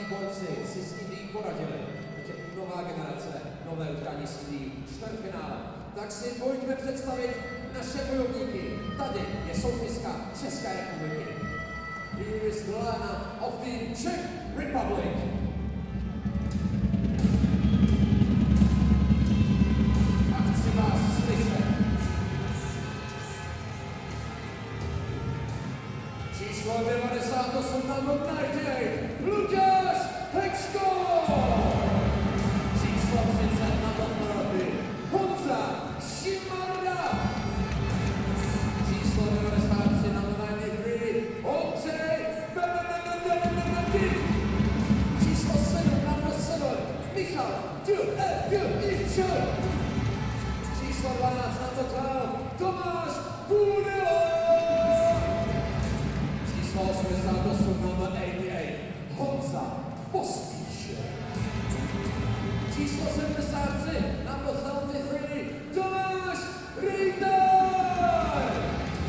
borci si s Indií poradili. Teď je nová generace, nové utkání s Indií, čtvrtfinále. Tak si pojďme představit naše bojovníky. Tady je soupiska České republiky. Here is the lineup of the Czech Republic. A chci vás slyšet. Číslo 98 na 98, Lukáš Heksko! Číslo 30 na Pardubice, Honza Šimara! Číslo 93 na 93, Ondřej Benedikt! Číslo 7 na 7, Michal QTF! Číslo 12 na 12, Tomáš Budilo! Číslo 88 na 88, Honza Pospíše. Číslo 73 na 73, Tomáš Rejtaj.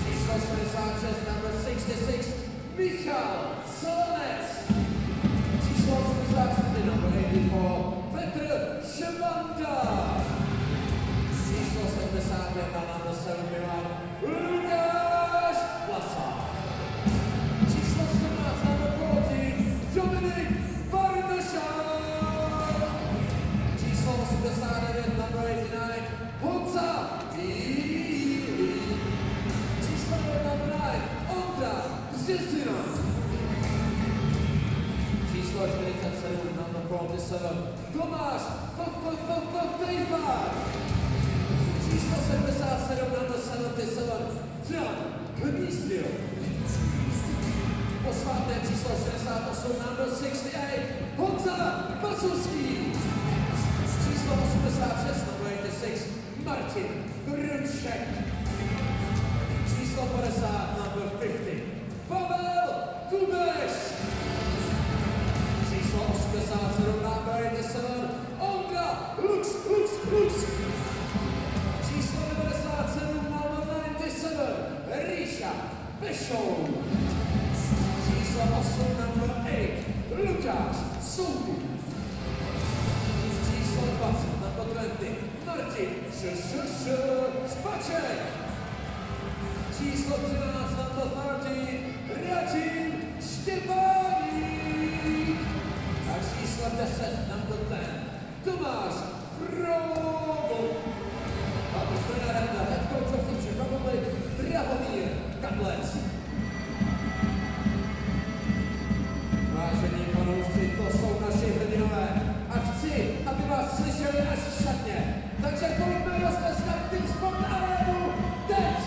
Číslo 66 na 66, Michal Solanec. Číslo 84 na 84, Petr Ševanda. Číslo 75 na 71, Lukáš Vlasák. Číslo 17 na 40, Dominik Barnašák. Číslo 89 na 89, Honza Bílý. Číslo 99, Ondra Březina. Číslo 47 na 47, Tomáš Fejfar. Číslo 77 na 77, Jan Hnízdil. Posváté číslo 68 na 68, Honza Basovský. Číslo 86 na 86, Martin Brček. Číslo 50 na 50, Pavel Kubeš. Číslo 87 na 87, Ondra Lux. Číslo 97 na 97, Ríša Pešou. Číslo 8 na 8, Lukáš Soudy. Číslo 20 na 20, Martin Špaček. Číslo 13 na 30, Radžin Štěpáník. A číslo 10 na 10, Tomáš Frogo. A to trenérem na head coach of the Czech Republic, Drahomír Kadlec. Vážení fanoušci, to jsou naši hrdinové a chci, aby vás slyšeli až v šatně. Takže pojďme roztleskat Team Sport Arénu teď!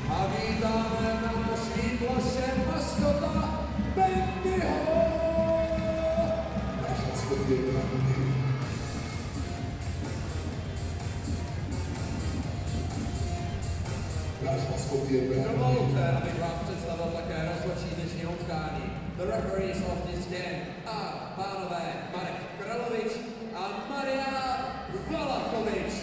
A vítáme na naší ploše maskota Bendyho! Dovolte, abych vám představil také rozhodčí dnešního utkání. The referees of this game are pánové Marek Kralovič a Marian Valachovič.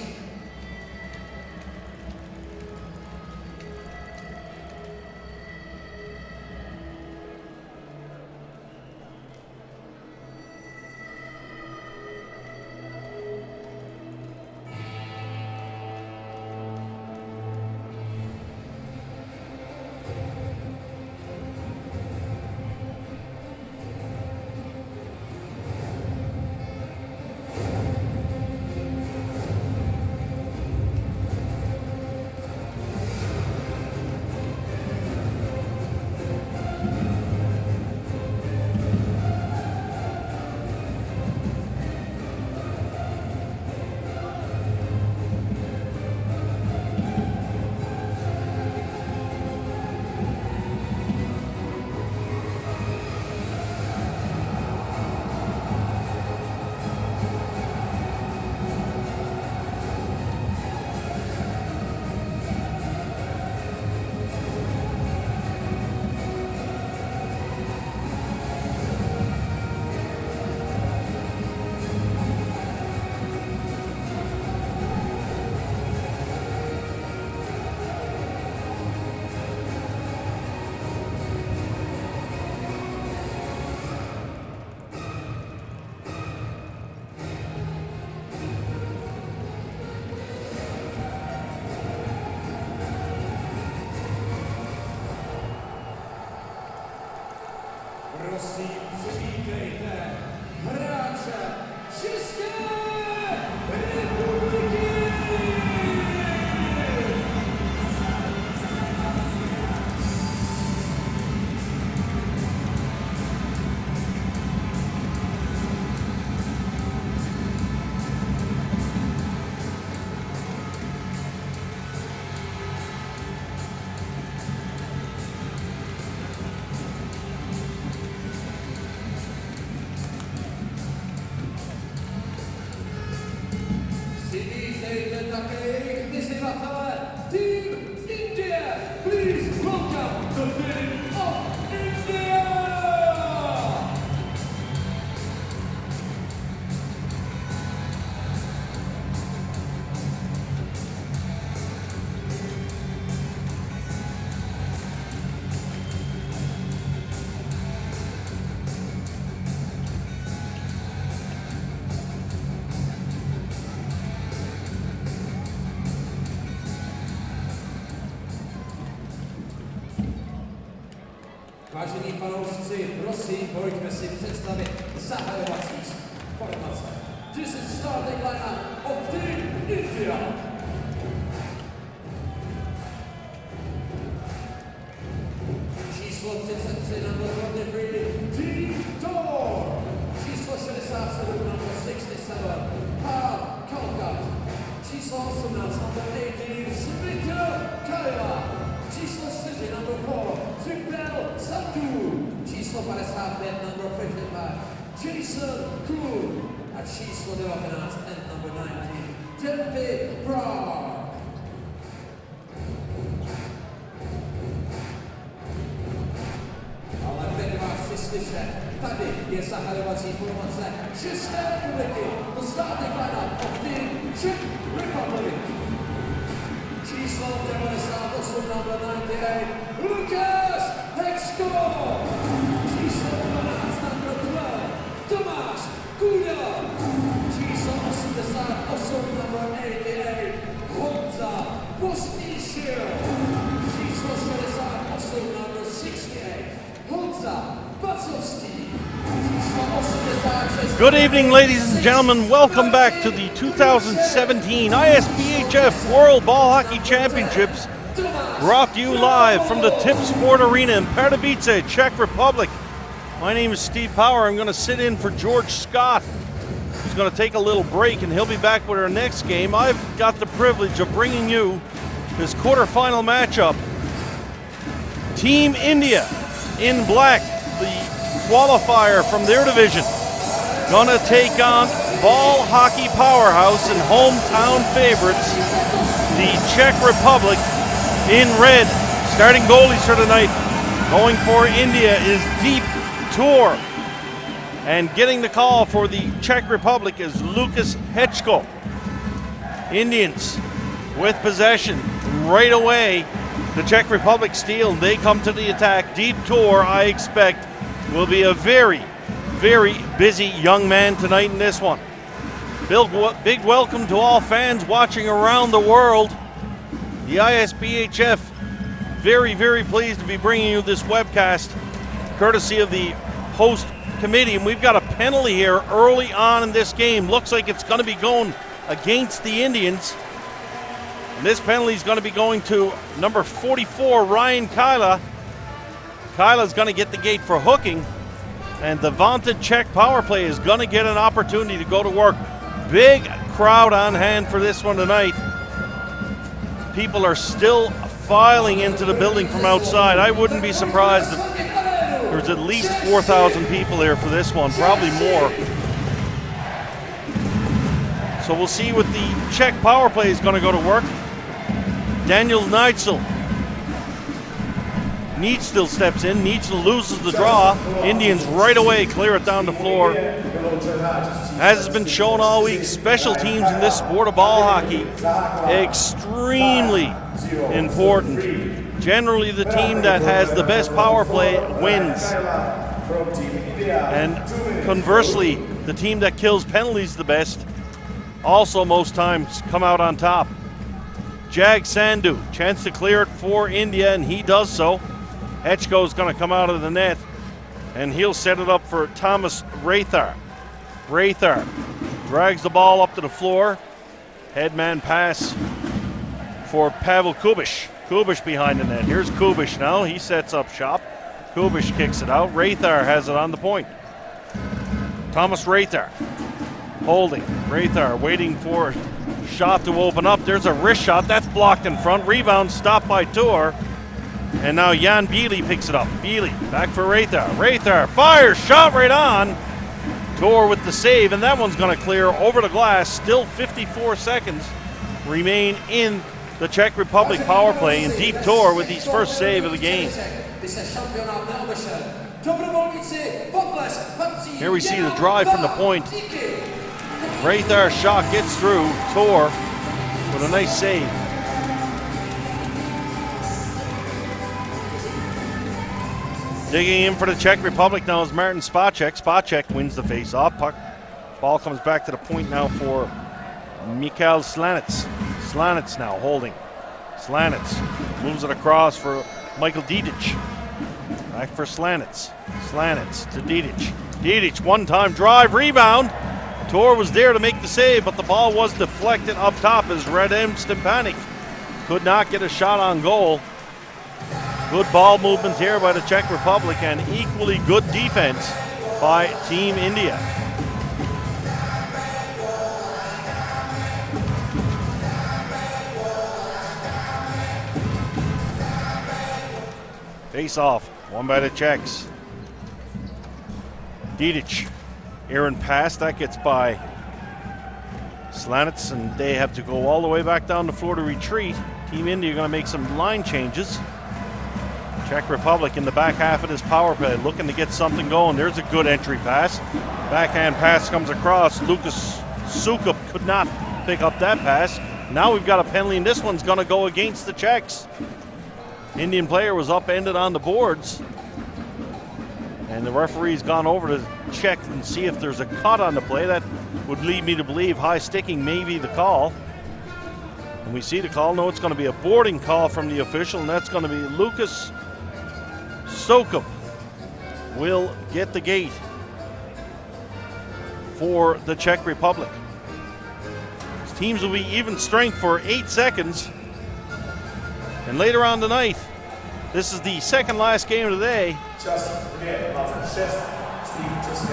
Prosím, přivítejte hráče České republiky! Vítejte také jejich vyzývatele, Team India! Please welcome the Team of India! Vážení fanoušci, prosím, pojďme si představit zahajovací formace. This is starting lineup of Team India. Číslo 33 number 23, Team Tor. Číslo 67 number 67, Pardubice. Číslo 18 number 18, Svita Kajla. Číslo 4 number 4, číslo 55, number 55, Jason Kuhn. A číslo 19, and number 19, Tempe Brown. Ale teď vás chci slyšet, tady je zahajovací formace České republiky. The starting lineup of Team Czech Republic. Číslo 98, number 98, Lukáš Hečko. Číslo 12, number 12, Tomáš Kuda. Číslo 88, number 88, Honza Pospíšil. Číslo 68, number 68, Honza Bacovský. Číslo 86. Good evening, ladies and gentlemen. Welcome back to the 2017 ISBHF World Ball Hockey Championships, brought to you live from the Tip Sport Arena in Pardubice, Czech Republic. My name is Steve Power. I'm going to sit in for George Scott, who's going to take a little break, and he'll be back with our next game. I've got the privilege of bringing you this quarterfinal matchup. Team India in black, the qualifier from their division, gonna take on ball hockey powerhouse and hometown favorites, the Czech Republic, in red. Starting goalies for tonight, going for India, is Deep Tour. And getting the call for the Czech Republic is Lukáš Hečko. Indians with possession right away. The Czech Republic steal, and they come to the attack. Deep Tour, I expect, will be a very, very busy young man tonight in this one. Big welcome to all fans watching around the world. The ISBHF, very, very pleased to be bringing you this webcast, courtesy of the host committee. And we've got a penalty here early on in this game. Looks like it's going to be going against the Indians. And this penalty is going to be going to number 44, Ryan Kajla. Kajla's going to get the gate for hooking. And the vaunted Czech power play is going to get an opportunity to go to work. Big crowd on hand for this one tonight. People are still filing into the building from outside. I wouldn't be surprised if there's at least 4,000 people here for this one, probably more. So we'll see what the Czech power play is going to go to work. Daniel Neitzel steps in. Neitzel loses the draw. Indians right away clear it down the floor. As has been shown all week, special teams in this sport of ball hockey, extremely important. Generally, the team that has the best power play wins. And conversely, the team that kills penalties the best also most times come out on top. Jag Sandhu, chance to clear it for India, and he does so. Hechko is going to come out of the net. And he'll set it up for Thomas Rathar. Rathar drags the ball up to the floor. Headman pass for Pavel Kubish. Kubish behind the net. Here's Kubish now. He sets up shop. Kubish kicks it out. Rathar has it on the point. Thomas Rathar holding. Rathar waiting for shot to open up. There's a wrist shot. That's blocked in front. Rebound stopped by Tor. And now Jan Bieli picks it up. Bieli back for Rathar. Rathar fires. Shot right on. Tor with the save. And that one's going to clear over the glass. Still 54 seconds remain in the Czech Republic power play. And Deep Tor with his first save of the game. Here we see the drive from the point. Rathar's shot gets through. Tor with a nice save. Digging in for the Czech Republic now is Martin Spacek. Spacek wins the face-off. Ball comes back to the point now for Mikhail Slanets. Slanets now holding. Slanets moves it across for Michael Didic. Back for Slanets. Slanets to Didic. Didic, one-time drive, rebound. Tor was there to make the save, but the ball was deflected up top as Radim Stepanek could not get a shot on goal. Good ball movement here by the Czech Republic and equally good defense by Team India. Face off, won by the Czechs. Didic, Aaron pass, that gets by Slanets, and they have to go all the way back down the floor to retreat. Team India going to make some line changes. Czech Republic in the back half of this power play looking to get something going. There's a good entry pass. Backhand pass comes across. Lucas Sukup could not pick up that pass. Now we've got a penalty, and this one's going to go against the Czechs. Indian player was upended on the boards, and the referee's gone over to check and see if there's a cut on the play. That would lead me to believe high sticking may be the call. And we see the call. No, it's going to be a boarding call from the official, and that's going to be Lucas Sukup will get the gate for the Czech Republic. These teams will be even strength for 8 seconds. And later on tonight, this is the second last game of the day.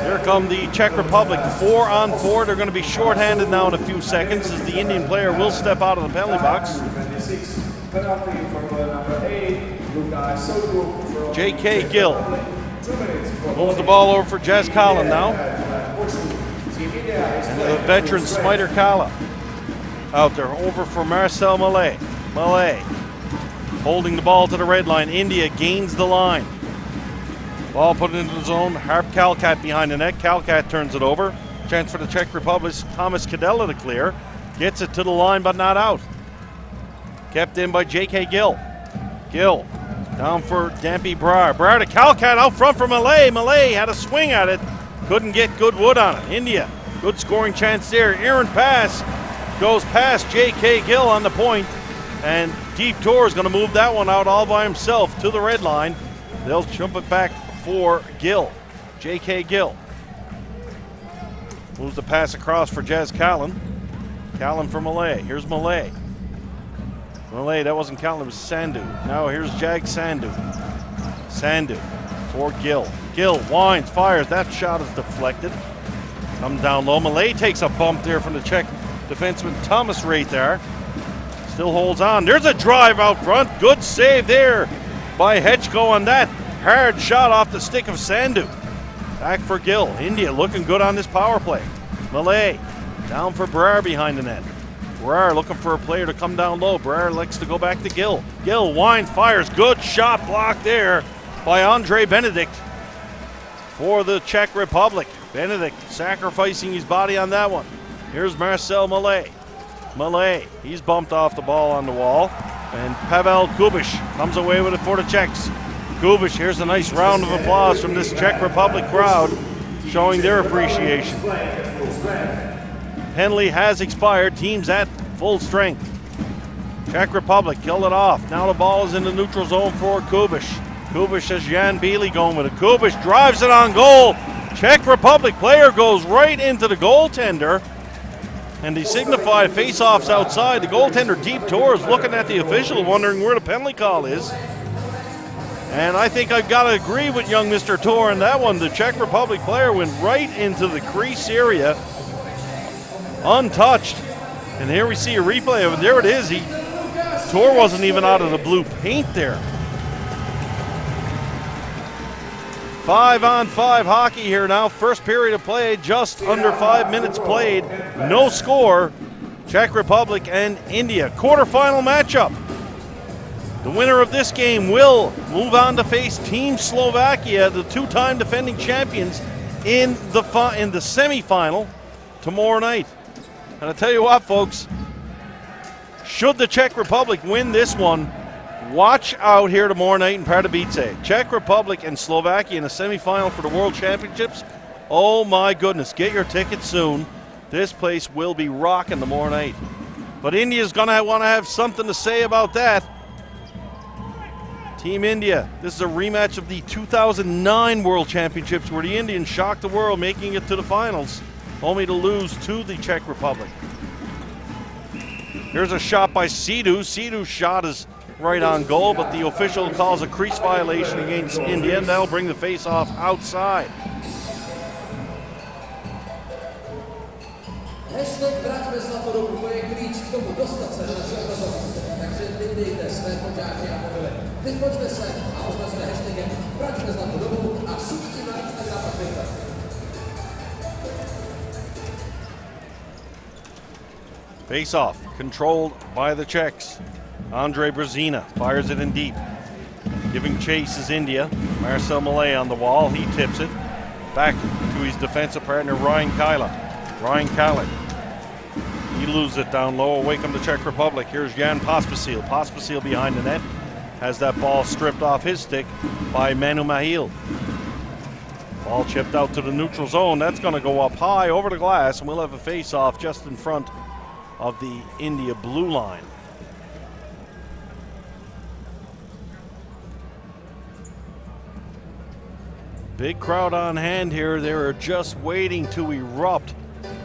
Here come the Czech Republic, 4-on-4. They're going to be shorthanded now in a few seconds as the Indian player will step out of the penalty box. J.K. Gill moves the ball over for Jazz Collin now. And the veteran Smiter Kala out there over for Marcel Mallet. Mallet holding the ball to the red line. India gains the line. Ball put into the zone. Harp Kalkat behind the net. Kalkat turns it over. Chance for the Czech Republic. Thomas Kadela to clear. Gets it to the line but not out. Kept in by J.K. Gill. Gill down for Dampy Brar. Brar to Kalkat out front for Mallet. Mallet had a swing at it. Couldn't get good wood on it. India, good scoring chance there. Aaron pass goes past J.K. Gill on the point. And Deep Tor is going to move that one out all by himself to the red line. They'll jump it back for Gill. J.K. Gill moves the pass across for Jazz Callan. Callan for Mallet. Here's Mallet. Mallet, that wasn't Callan, it was Sandhu. Now here's Jag Sandhu. Sandhu for Gill. Gill winds, fires. That shot is deflected. Comes down low. Mallet takes a bump there from the Czech defenseman Thomas Rathar. Still holds on. There's a drive out front. Good save there by Hetchko on that hard shot off the stick of Sandhu. Back for Gill. India looking good on this power play. Mallet down for Brar behind the net. Brar looking for a player to come down low. Brar likes to go back to Gill. Gill winds, fires. Good shot blocked there by Andre Benedict for the Czech Republic. Benedict sacrificing his body on that one. Here's Marcel Mallet. Mallet, he's bumped off the ball on the wall. And Pavel Kubish comes away with it for the Czechs. Kubish, here's a nice round of applause from this Czech Republic crowd showing their appreciation. Penalty has expired. Teams at full strength. Czech Republic killed it off. Now the ball is in the neutral zone for Kubish. Kubish has Jan Bielik going with it. Kubish drives it on goal. Czech Republic player goes right into the goaltender. And they signify face-offs outside. The goaltender, Deep Tor, is looking at the official, wondering where the penalty call is. And I think I've got to agree with young Mr. Tor on that one. The Czech Republic player went right into the crease area, untouched. And here we see a replay of it. There it is. Tor wasn't even out of the blue paint there. 5-on-5 hockey here now. First period of play, just under 5 minutes played. No score. Czech Republic and India. Quarterfinal matchup. The winner of this game will move on to face Team Slovakia, the two-time defending champions, in the semifinal tomorrow night. And I'll tell you what, folks, should the Czech Republic win this one, watch out here tomorrow night in Pardubice. Czech Republic and Slovakia in the semifinal for the World Championships. Oh my goodness, get your tickets soon. This place will be rocking tomorrow night. But India's going to want to have something to say about that. Team India, this is a rematch of the 2009 World Championships where the Indians shocked the world, making it to the finals, only to lose to the Czech Republic. Here's a shot by Sidhu. Sidhu's shot is right on goal, but the official calls a crease violation against India, and that'll bring the face-off outside. Face-off controlled by the Czechs. Andre Brzezina fires it in deep. Giving chase is India. Marcel Mallet on the wall. He tips it back to his defensive partner, Ryan Kailat. Ryan Kailat. He loses it down low. Away come the Czech Republic. Here's Jan Pospisil. Pospisil behind the net. Has that ball stripped off his stick by Manu Mahil. Ball chipped out to the neutral zone. That's going to go up high over the glass, and we'll have a face-off just in front of the India blue line. Big crowd on hand here. They are just waiting to erupt,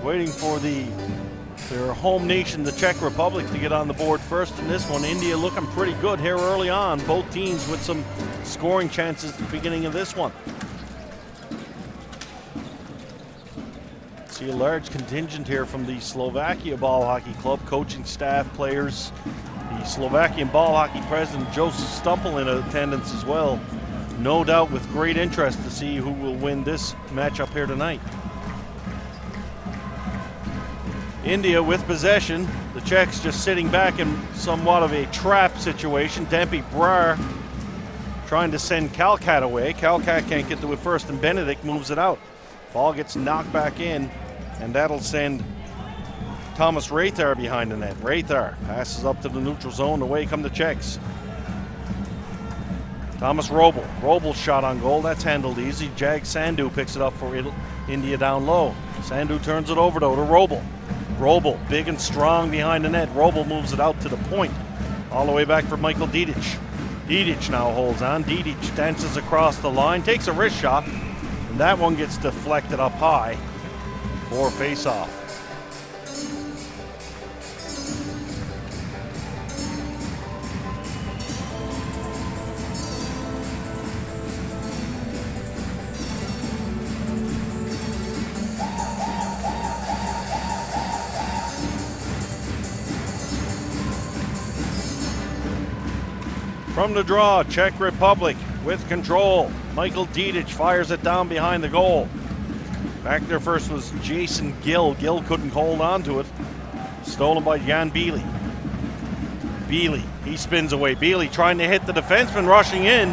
waiting for their home nation, the Czech Republic, to get on the board first in this one. India looking pretty good here early on. Both teams with some scoring chances at the beginning of this one. See a large contingent here from the Slovakia Ball Hockey Club, coaching staff, players. The Slovakian Ball Hockey president, Joseph Stumpel, in attendance as well. No doubt with great interest to see who will win this matchup here tonight. India with possession. The Czechs just sitting back in somewhat of a trap situation. Dempi Brar trying to send Kalkat away. Kalkat can't get to it first, and Benedict moves it out. Ball gets knocked back in, and that'll send Thomas Rathar behind the net. Rathar passes up to the neutral zone. Away come the Czechs. Thomas Robel. Robel's shot on goal. That's handled easy. Jag Sandhu picks it up for India down low. Sandhu turns it over, though, to Robel. Robel, big and strong behind the net. Robel moves it out to the point. All the way back for Michael Didic. Didic now holds on. Didic dances across the line, takes a wrist shot, and that one gets deflected up high for face-off. From the draw, Czech Republic with control. Michael Didic fires it down behind the goal. Back there first was Jason Gill. Gill couldn't hold on to it. Stolen by Jan Bielik. Bielik, he spins away. Bielik trying to hit the defenseman rushing in.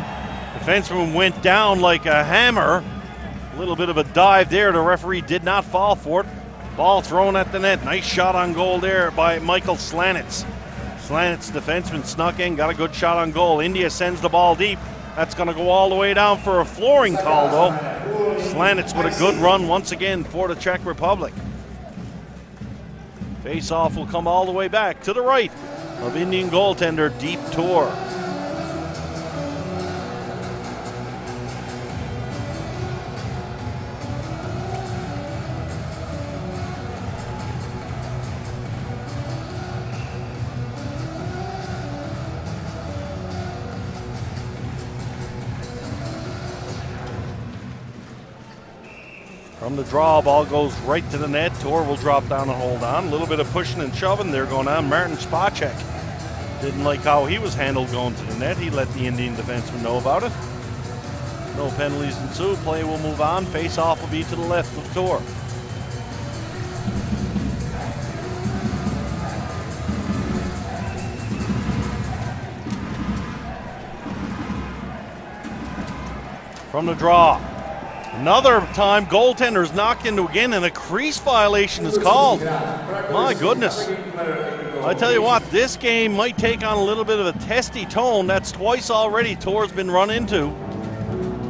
Defenseman went down like a hammer. A little bit of a dive there. The referee did not fall for it. Ball thrown at the net. Nice shot on goal there by Michael Slanitz. Slanitz, defenseman, snuck in, got a good shot on goal. India sends the ball deep. That's going to go all the way down for a flooring call, though. Slanitz with a good run once again for the Czech Republic. Face-off will come all the way back to the right of Indian goaltender Deep Tor. From the draw, ball goes right to the net. Tor will drop down and hold on. A little bit of pushing and shoving there going on. Martin Spacek didn't like how he was handled going to the net. He let the Indian defenseman know about it. No penalties ensue. Play will move on. Face-off will be to the left of Tor. From the draw. Another time, goaltender's knocked into again, and a crease violation is called. My goodness. I tell you what, this game might take on a little bit of a testy tone. That's twice already Tor's been run into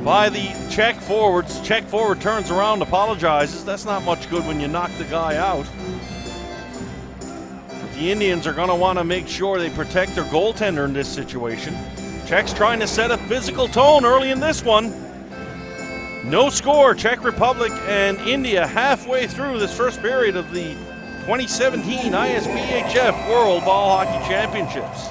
by the Czech forwards. Czech forward turns around, apologizes. That's not much good when you knock the guy out. But the Indians are going to want to make sure they protect their goaltender in this situation. Czech's trying to set a physical tone early in this one. No score, Czech Republic and India halfway through this first period of the 2017 ISBHF World Ball Hockey Championships.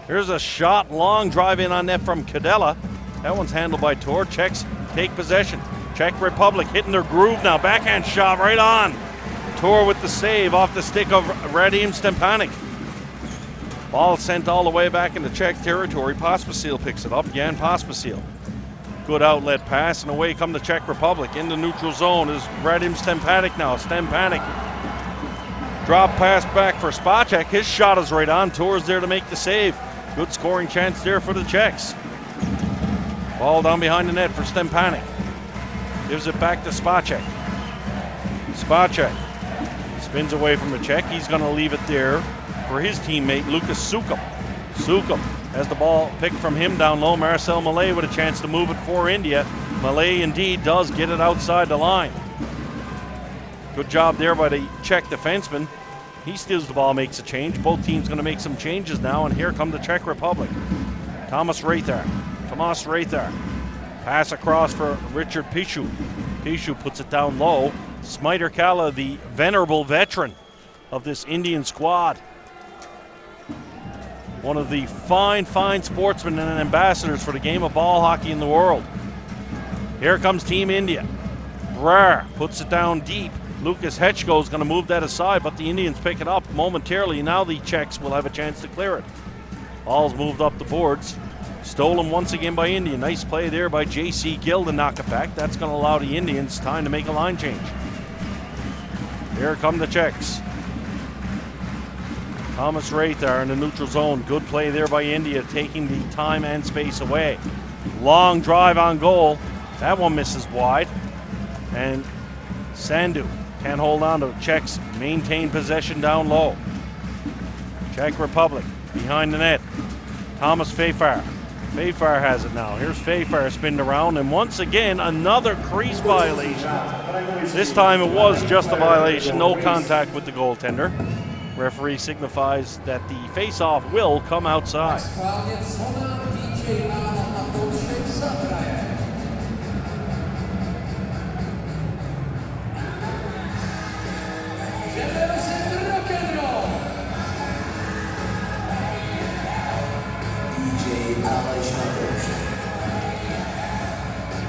Here's a shot, long drive in on net from Kadela. That one's handled by Tor. Czechs take possession. Czech Republic hitting their groove now. Backhand shot right on. Tor with the save off the stick of Radim Stepanek. Ball sent all the way back into Czech territory. Pospisil picks it up. Jan Pospisil. Good outlet pass, and away come the Czech Republic. In the neutral zone is Radim Stepanek now. Stepanek. Drop pass back for Spacek. His shot is right on. Tor's there to make the save. Good scoring chance there for the Czechs. Ball down behind the net for Stepanek. Gives it back to Spacek. Spacek spins away from the Czech. He's going to leave it there for his teammate, Lucas Sukup. Sukup has the ball picked from him down low. Marcel Malay with a chance to move it for India. Malay indeed does get it outside the line. Good job there by the Czech defenseman. He steals the ball, makes a change. Both teams going to make some changes now, and here come the Czech Republic. Tomas Rathar. Pass across for Richard Pichu. Pichu puts it down low. Smiter Kala, the venerable veteran of this Indian squad. One of the fine sportsmen and ambassadors for the game of ball hockey in the world. Here comes Team India. Brer puts it down deep. Lucas Hetchko is going to move that aside, but the Indians pick it up momentarily. Now the Czechs will have a chance to clear it. Ball's moved up the boards. Stolen once again by India. Nice play there by J.C. Gill to knock it back. That's going to allow the Indians time to make a line change. Here come the Czechs. Thomas Rathar in the neutral zone. Good play there by India, taking the time and space away. Long drive on goal. That one misses wide. And Sandu can't hold on to it. Czechs maintain possession down low. Czech Republic behind the net. Thomas Fafar. Fafar has it now. Here's Fafar spinning around, and once again another crease violation. This time it was just a violation, no contact with the goaltender. Referee signifies that the face-off will come outside.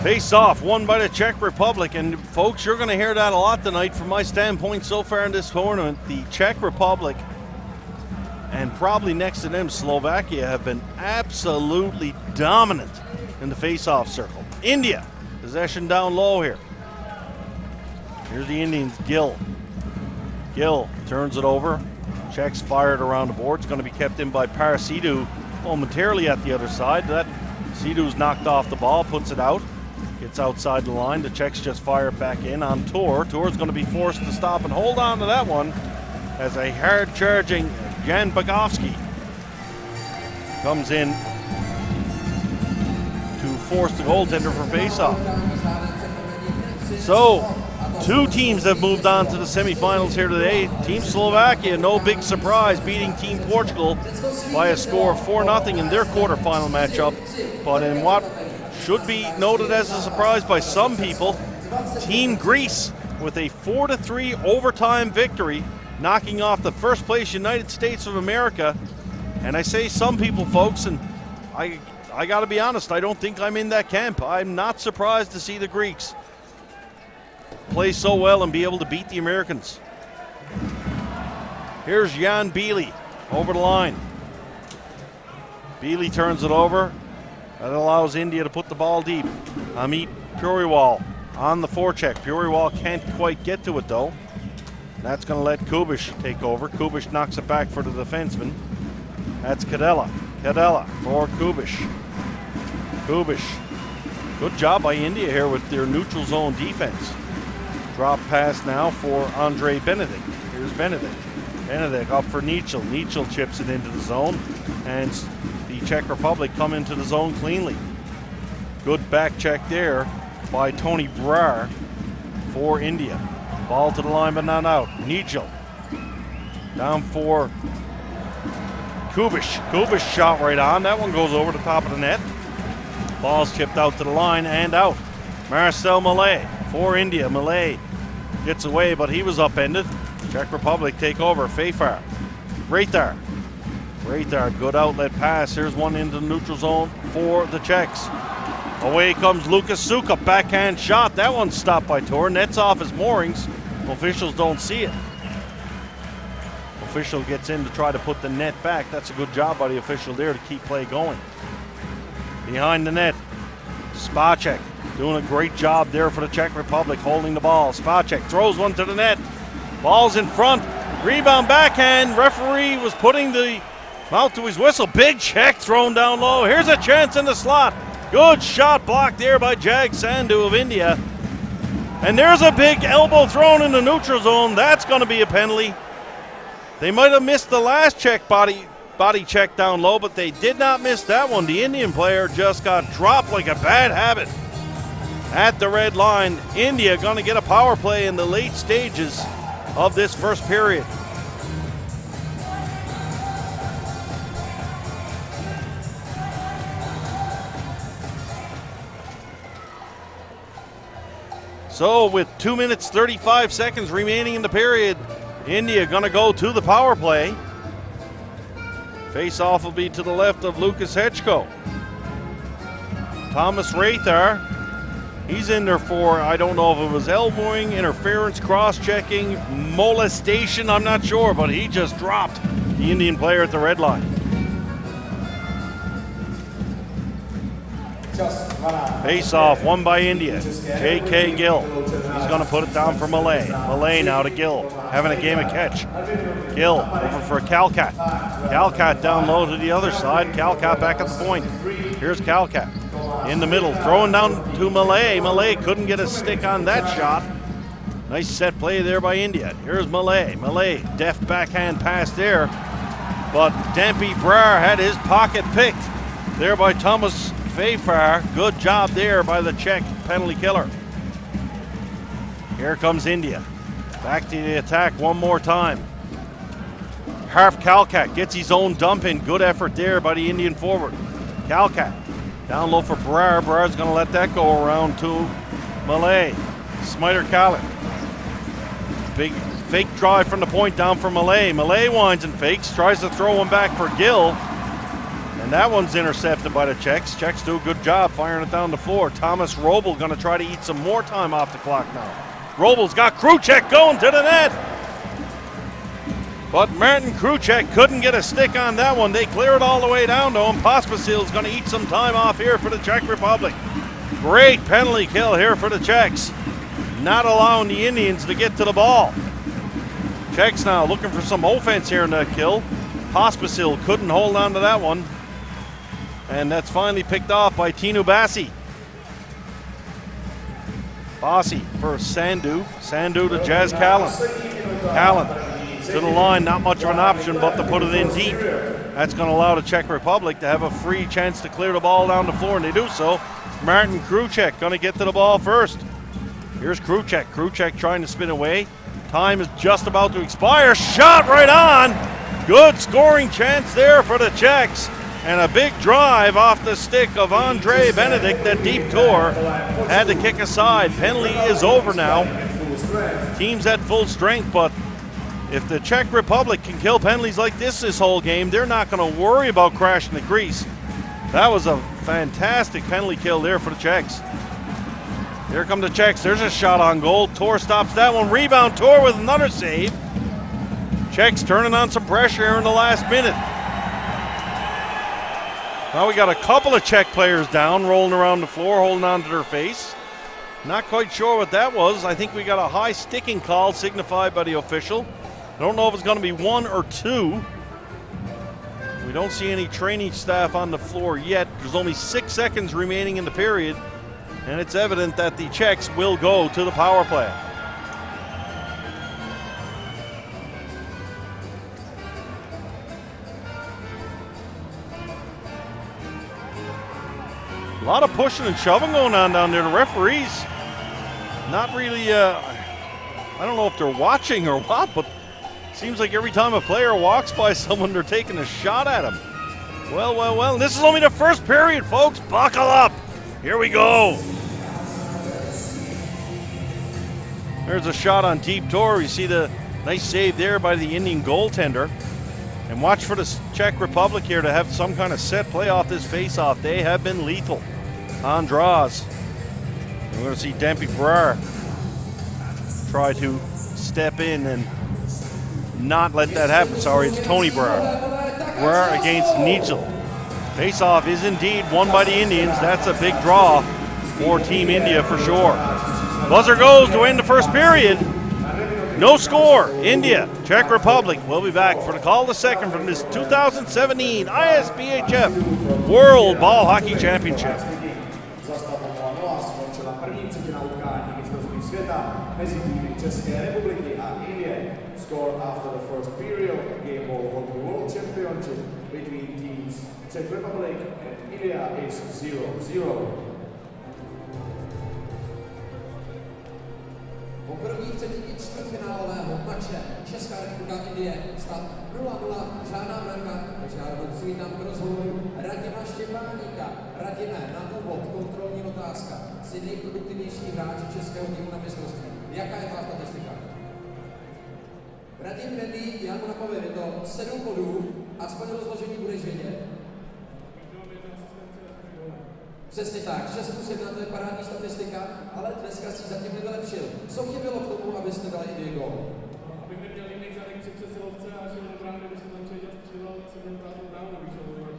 Face-off won by the Czech Republic, and folks, you're going to hear that a lot tonight from my standpoint so far in this tournament. The Czech Republic, and probably next to them Slovakia, have been absolutely dominant in the face-off circle. India, possession down low here. Here's the Indians, Gill. Gill turns it over. Czechs fired around the board. It's going to be kept in by Parasidu momentarily at the other side. That Sidu's knocked off the ball, puts it out. Gets outside the line. The Czechs just fire it back in on Tor. Tor's going to be forced to stop and hold on to that one as a hard-charging Jan Bagovsky comes in to force the goaltender for face-off. So, two teams have moved on to the semifinals here today. Team Slovakia, no big surprise, beating Team Portugal by a score of 4-0 in their quarterfinal matchup. But in what should be noted as a surprise by some people, Team Greece with a 4-3 overtime victory, knocking off the first place United States of America. And I say some people, folks, and I got to be honest, I don't think I'm in that camp. I'm not surprised to see the Greeks play so well and be able to beat the Americans. Here's Jan Beely over the line. Beely turns it over. That allows India to put the ball deep. Amit Puriwal on the forecheck. Puriwal can't quite get to it though. That's going to let Kubish take over. Kubish knocks it back for the defenseman. That's Kadela. Kadela for Kubish. Kubish. Good job by India here with their neutral zone defense. Drop pass now for Andre Benedict. Here's Benedict. Benedict up for Nichol. Nichol chips it into the zone. And the Czech Republic come into the zone cleanly. Good back check there by Tony Brar for India. Ball to the line but not out. Nichol down for Kubish. Kubish shot right on. That one goes over the top of the net. Ball's chipped out to the line and out. Marcel Mallet for India. Mallet gets away, but he was upended. Czech Republic take over. Fafar. Raitar. Raitar, good outlet pass. Here's one into the neutral zone for the Czechs. Away comes Lucas Suka. Backhand shot. That one's stopped by Tor. Nets off his moorings. Officials don't see it. Official gets in to try to put the net back. That's a good job by the official there to keep play going. Behind the net, Spacek doing a great job there for the Czech Republic, holding the ball. Spacek throws one to the net. Ball's in front. Rebound backhand. Referee was putting the mouth to his whistle. Big check thrown down low. Here's a chance in the slot. Good shot blocked there by Jag Sandhu of India. And there's a big elbow thrown in the neutral zone. That's going to be a penalty. They might have missed the last check body check down low, but they did not miss that one. The Indian player just got dropped like a bad habit at the red line. India going to get a power play in the late stages of this first period. So with 2 minutes 35 seconds remaining in the period, India going to go to the power play. Face-off will be to the left of Lucas Hechko. Thomas Raitar, he's in there for, I don't know if it was elbowing, interference, cross-checking, molestation, I'm not sure, but he just dropped the Indian player at the red line. Face-off, won by India. J.K. Gill. He's going to put it down for Mallet. Mallet now to Gill, having a game of catch. Gill over for Calcat. Calcat down low to the other side. Calcat back at the point. Here's Calcat in the middle, throwing down to Mallet. Mallet couldn't get a stick on that shot. Nice set play there by India. Here's Mallet. Mallet, deft backhand pass there, but Dampy Brar had his pocket picked there by Thomas Fafar. Good job there by the Czech penalty killer. Here comes India. Back to the attack one more time. Harp Calcat gets his own dump in. Good effort there by the Indian forward. Calcat down low for Brar. Brar's going to let that go around to Mallet. Smiter Khaled. Big fake drive from the point down for Mallet. Mallet winds and fakes. Tries to throw one back for Gill. And that one's intercepted by the Czechs. Czechs do a good job firing it down the floor. Thomas Robel going to try to eat some more time off the clock now. Robel's got Kruchek going to the net. But Martin Kruchek couldn't get a stick on that one. They clear it all the way down to him. Pospisil's going to eat some time off here for the Czech Republic. Great penalty kill here for the Czechs. Not allowing the Indians to get to the ball. Czechs now looking for some offense here in that kill. Pospisil couldn't hold on to that one. And that's finally picked off by Tinu Bassi. Bassi for Sandhu. Sandhu to Jazz Callan. Callan to the line, not much of an option but to put it in deep. That's going to allow the Czech Republic to have a free chance to clear the ball down the floor, and they do so. Martin Kruchek going to get to the ball first. Here's Kruchek. Kruchek trying to spin away. Time is just about to expire. Shot right on. Good scoring chance there for the Czechs. And a big drive off the stick of Andre Benedict. That deep tour had to kick aside. Penalty is over now. Team's at full strength, but if the Czech Republic can kill penalties like this whole game, they're not going to worry about crashing the crease. That was a fantastic penalty kill there for the Czechs. Here come the Czechs. There's a shot on goal. Tor stops that one. Rebound. Tor with another save. Czechs turning on some pressure here in the last minute. Now we got a couple of Czech players down, rolling around the floor, holding on to their face. Not quite sure what that was. I think we got a high sticking call signified by the official. I don't know if it's going to be one or two. We don't see any training staff on the floor yet. There's only 6 seconds remaining in the period, and it's evident that the Czechs will go to the power play. A lot of pushing and shoving going on down there. The referees not really, I don't know if they're watching or what, but seems like every time a player walks by someone, they're taking a shot at him. Well, this is only the first period, folks. Buckle up. Here we go. There's a shot on deep Tor. You see the nice save there by the Indian goaltender. And watch for the Czech Republic here to have some kind of set play off this face-off. They have been lethal on draws. We're going to see Dempy Brer try to step in and not let that happen. Sorry, it's Tony Brer. Brer against Nietzsche. Face-off is indeed won by the Indians. That's a big draw for Team India for sure. Buzzer goes to end the first period. No score. India, Czech Republic. We'll be back for the call of the second from this 2017 ISBHF World Ball Hockey Championship. České republiky a Indie. Score after the first period, game of Hockey World Championship between teams Czech Republic and India is 0-0. Po první třetině čtvrtfinálového mače Česká republika Indie stav 0-0, žádná branka, takže já vítám k rozhovoru Radima Štěpáníka. Radime, na úvod kontrolní otázka. Jsi nejproduktivnější hráč českého týmu na mistrovství. Jaká je tvá statistika? Radim neví, já mu napovím, je to 7 bodů, aspoň rozložení budeš vědět. Přesně tak, 6+1 to je parádní statistika, ale dneska si zatím nevylepšil. Co chybělo k tomu, abyste dali Indii gól? Abych neměl jiný zadek při přesilovce a šel do brány, kdybyste tam chtěli dělat střídal, co byl tátou bránu, bych šel do brány.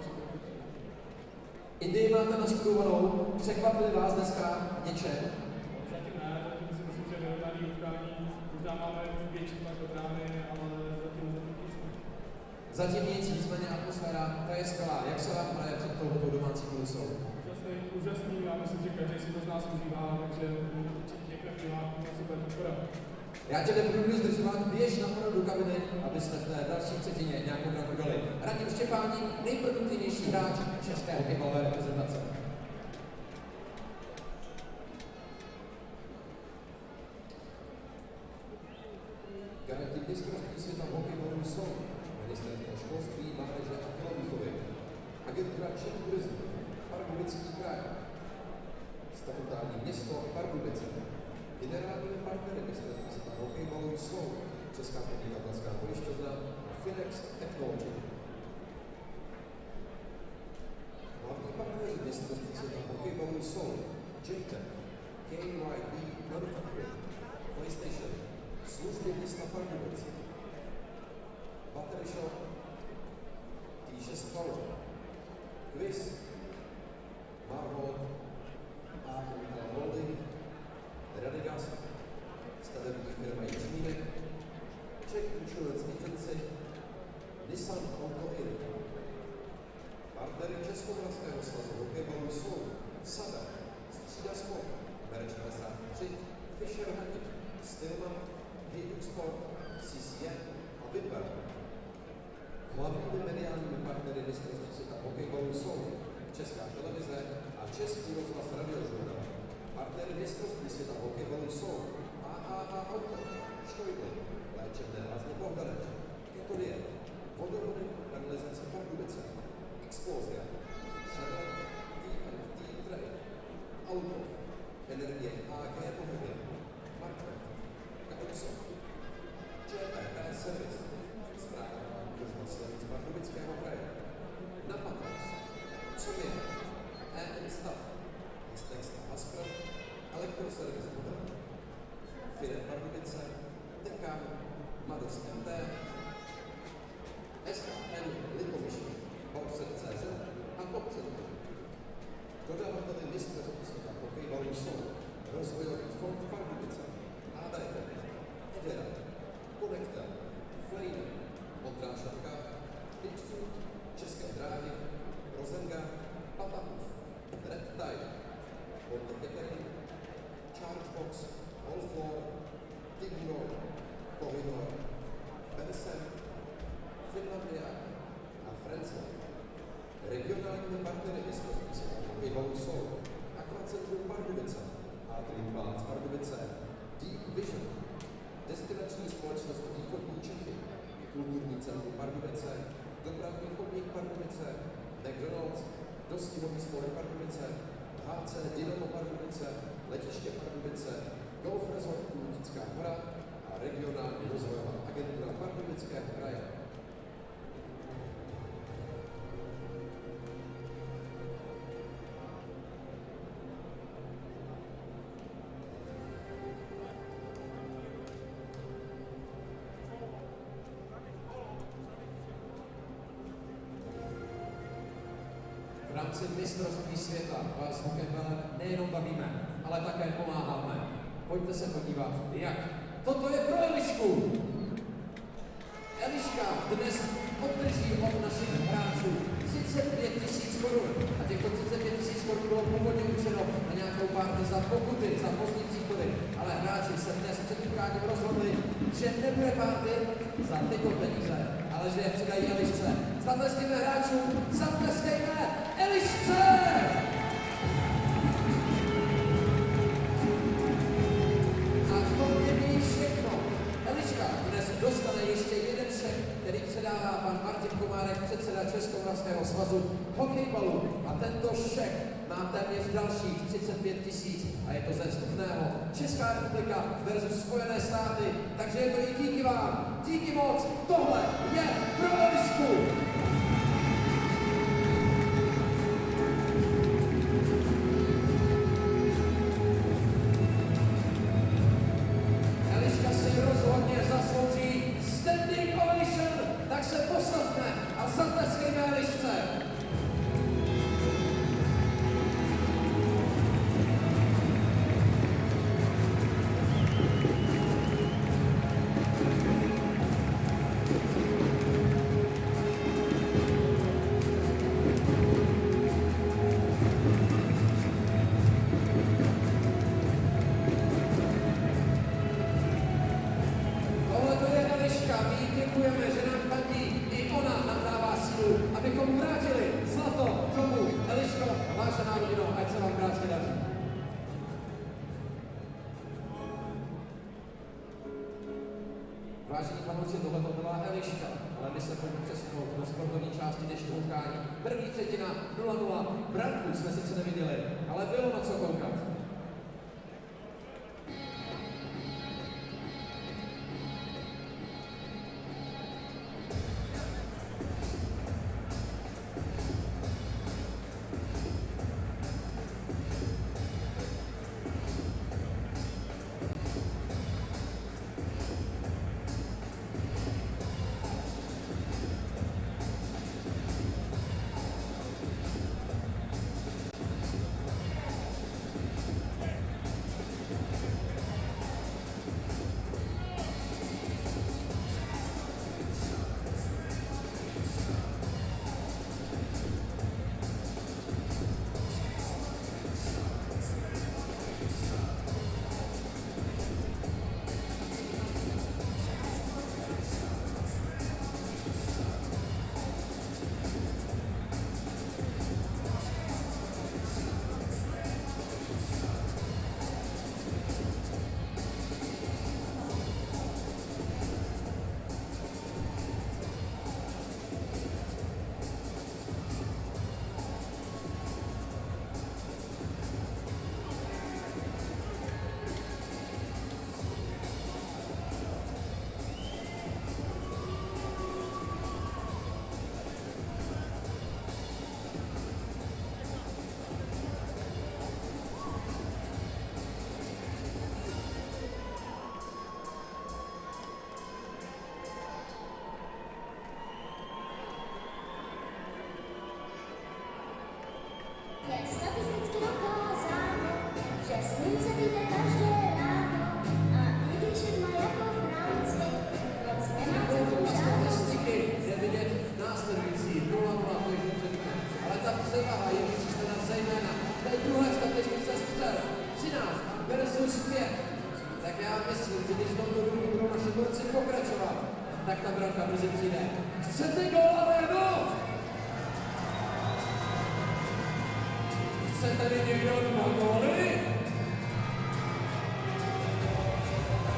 Indii máte nastudovanou, překvapili vás dneska něčem? Zatím ne, zatím si myslím, že vyrovnaný utkání, možná máme větší tlak do brány, ale zatím písme. Zatím nic, nicméně atmosféra, ta je skvělá. Jak se vám hraje před touto domácí kulisou? Úžasný, já myslím, že každý si to z nás užívá, takže určitě každá super podpora. Já tě nebudu zdržovat, běž napravo do kabiny, abyste v té další třetině nějakou branku dali. Radim Štěpáník, nejproduktivnější hráč české hokejbalové reprezentace. Garanty mistrovství světa v hokejbalu jsou ministerstvo školství, mládeže a tělovýchovy, agentura Czech turismu, Pardubický kraj, statutární město Pardubice, generální partnery mistrovství světa v hokejbalu jsou Česká podnikatelská pojišťovna a Finex Technology. Hlavní partneři mistrovství světa v hokejbalu jsou JTech, KYB Manufacturing, PlayStation, služby města Pardubice, Battery Shop, T6 Power, Quiz, Marvel, A&L Holding, Radigas, stavební firma Jičmínek, Czech Insurance Agency, Nissan Auto In. Partnery Českomoravského svazu hokejbalu jsou Sada, Střída Sport, Merč 53, Fischer Haki, Stillman, Hejdu Sport, CCN a Bitbar. Hlavními mediálními partnery mistrovství světa hokejbalu jsou Česká televize a Český rozhlas Radiožurnál. Partnery mistrovství světa hokejbalu jsou AAA Auto, Štojbly, Léčebné Lázně Bohdaneč, Ketolie, Vodovody, kanalizace Pardubice, Explozia, Šarel, TNT Trade, Auto, Energie AG Bohemia, Marknet, Kauco, ČPP Service, Správa družba silnic Pardubického kraje, Napatas, Co je, EN Stav, Stav Aspro, Elektroservice, Mladec MT, SKN Litomyšl, Boxer.cz a Top-Centrum. Dodavateli mistrovství světa hokejbalu jsou Rozvojový fond Pardubice, ABF, Edera, Konekta, Flame, Odrážovka, Pitchfood, České dráhy, Rozenga, Patapuf, Red Tide, Porto Catering, Chargebox, Allfloor, Tiguro, Kohinoor, Bensen, Finlandia a France. Regionálními partnery mistrovství světa hokejbalu jsou Aquacentrum Pardubice, Atrium Palác Pardubice, Deep Vision, destinační společnost Východní Čechy, Kulturní centrum Pardubice, Dopravní chodník Pardubice, McDonald's, Dostihový spolek Pardubice, HC Dynamo Pardubice, Letiště Pardubice, Golf Resort Kulitická hora a regionální rozvojová agentura Pardubického kraje. V rámci mistrovství světa vás s hokejbalem nejenom bavíme, ale také pomáháme. Pojďte se podívat, jak. Toto je pro Elišku. Eliška dnes obdrží od našich hráčů 35 000 korun. A těchto 35 000 korun bylo původně určeno na nějakou párty za pokuty, za pozdní příchody. Ale hráči se dnes před utkáním rozhodli, že nebude párty za tyto peníze, ale že je přidají Elišce. Zatleskejme hráčům, zatleskejme Elišce! A to není všechno. Eliška dnes dostane ještě jeden šek, který předává pan Martin Komárek, předseda Českomoravského svazu hokejbalu. A tento šek má téměř dalších 35 000 a je to ze vstupného Česká republika versus Spojené státy. Takže je to i díky vám. Díky moc. Tohle je pro Elišku. Eliška si rozhodně zaslouží standing ovation, tak se postavme a zatleskejme Elišce. Děkujeme, že nám platí, i ona nám dává sílu, abychom vrátili zlato domů. Eliško, vážená rodino, ať se vám krásně daří. Vážení fanoušci, tohle byla Eliška, ale my se pojďme přesunout do sportovní části dnešního utkání. První třetina 0-0, branku jsme sice neviděli, ale bylo na co koukat. branka brzy přijde. Chcete gól, Arno? Chcete mi někdo 2 góly?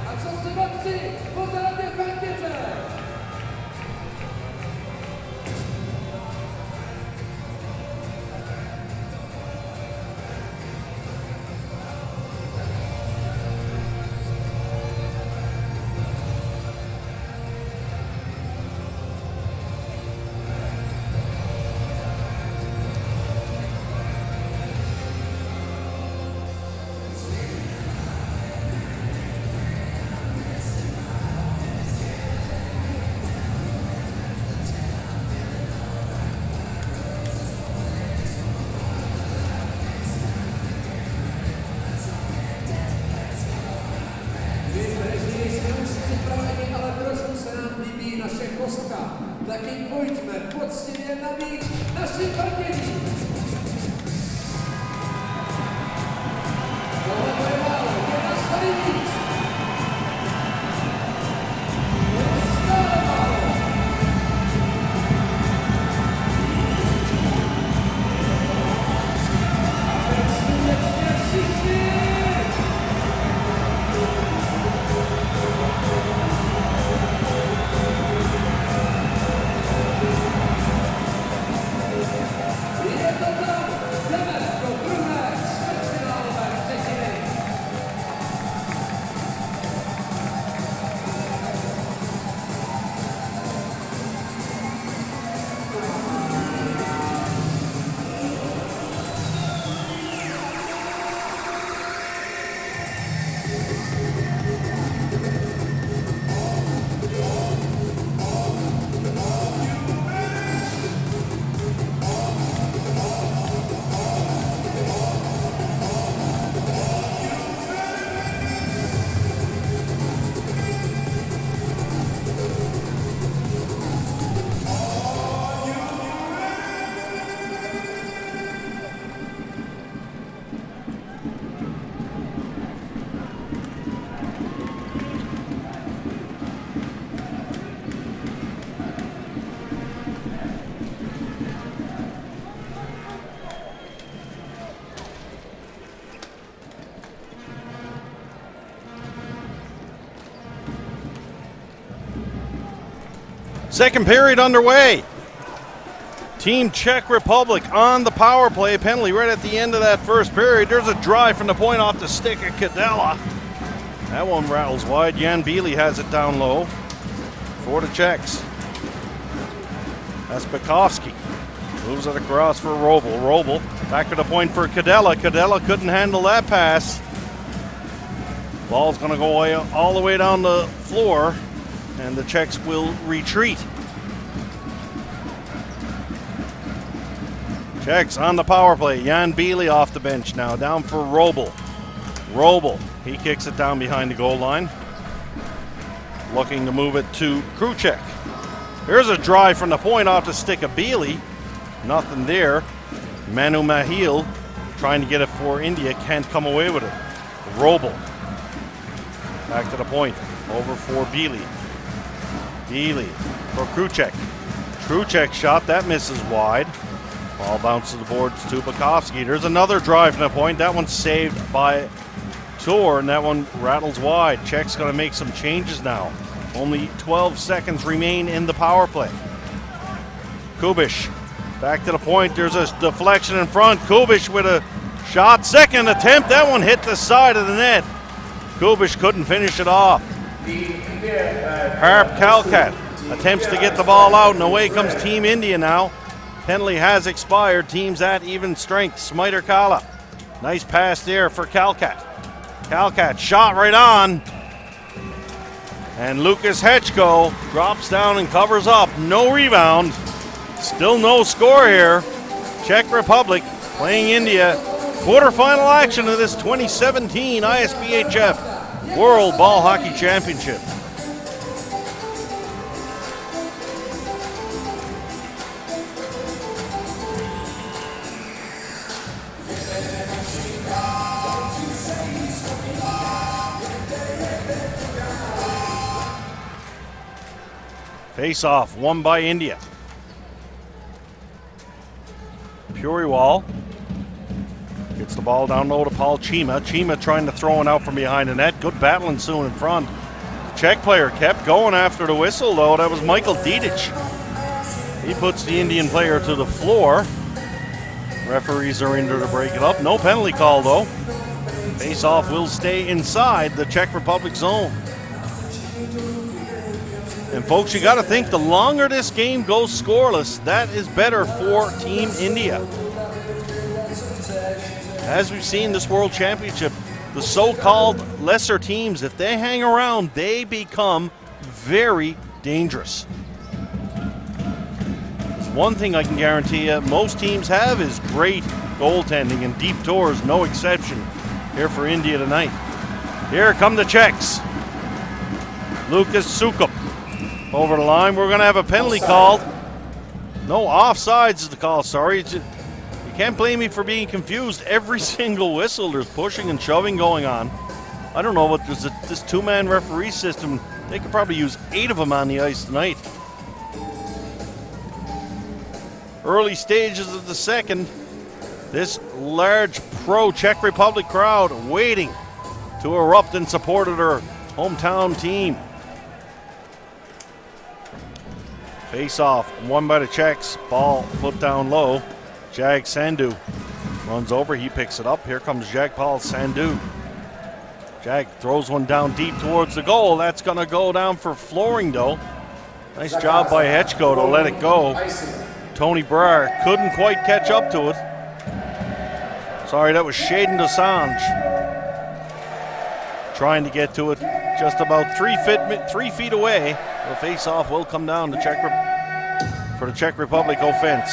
A co si babci? Pořádně fandíte! Ale trošku se nám líbí naše kostka, tak jim pojďme poctivě nabít našim partění. Tohle je málo, je nás tady víc. Je stále málo. A teď skutečně všichni. Second period underway. Team Czech Republic on the power play. Penalty right at the end of that first period. There's a drive from the point off the stick of Kadela. That one rattles wide. Jan Bili has it down low for the Czechs. That's Bukowski. Moves it across for Robel. Robel back to the point for Kadela. Kadela couldn't handle that pass. Ball's going to go all the way down the floor, and the Czechs will retreat. Czechs on the power play. Jan Bili off the bench now, down for Robel. Robel, he kicks it down behind the goal line. Looking to move it to Kruček. Here's a drive from the point off the stick of Bili. Nothing there. Manu Mahil trying to get it for India, can't come away with it. Robel. Back to the point. Over for Bili. Bili for Kruček. Kruček shot, that misses wide. Ball bounces the boards to Bukowski. There's another drive from the point. That one's saved by Tor, and that one rattles wide. Czech's going to make some changes now. Only 12 seconds remain in the power play. Kubiš back to the point. There's a deflection in front. Kubiš with a shot. Second attempt. That one hit the side of the net. Kubiš couldn't finish it off. Harp Kalkat attempts to get the ball out, and away comes Team India now. Penalty has expired. Teams at even strength. Smiter Kala. Nice pass there for Kalkat. Kalkat shot right on. And Lucas Hečko drops down and covers up. No rebound. Still no score here. Czech Republic playing India. Quarterfinal action of this 2017 ISBHF World Ball Hockey Championship. Face off, won by India. Puriwal gets the ball down low to Paul Chima. Chima trying to throw it out from behind the net. Good battle ensuing in front. The Czech player kept going after the whistle, though. That was Michael Didic. He puts the Indian player to the floor. Referees are in there to break it up. No penalty call, though. Face-off will stay inside the Czech Republic zone. And folks, you got to think the longer this game goes scoreless, that is better for Team India. As we've seen this World Championship, the so-called lesser teams, if they hang around, they become very dangerous. There's one thing I can guarantee you, most teams have is great goaltending, and deep tours, no exception here for India tonight. Here come the Czechs. Lucas Sukup over the line. We're going to have a penalty called. No, offsides is the call, sorry. You can't blame me for being confused. Every single whistle, there's pushing and shoving going on. I don't know what there's this two-man referee system. They could probably use 8 of them on the ice tonight. Early stages of the second. This large pro-Czech Republic crowd waiting to erupt in support of their hometown team. Face off, won by the Czechs. Ball put down low. Jag Sandhu runs over, he picks it up. Here comes Jagpal Sandhu. Jag throws one down deep towards the goal. That's going to go down for flooring, though. Nice job by Hetchko to let it go. Tony Breyer couldn't quite catch up to it. Sorry, that was Shaden Dosanjh trying to get to it, just about 3 feet away. The face-off will come down for the Czech Republic offense.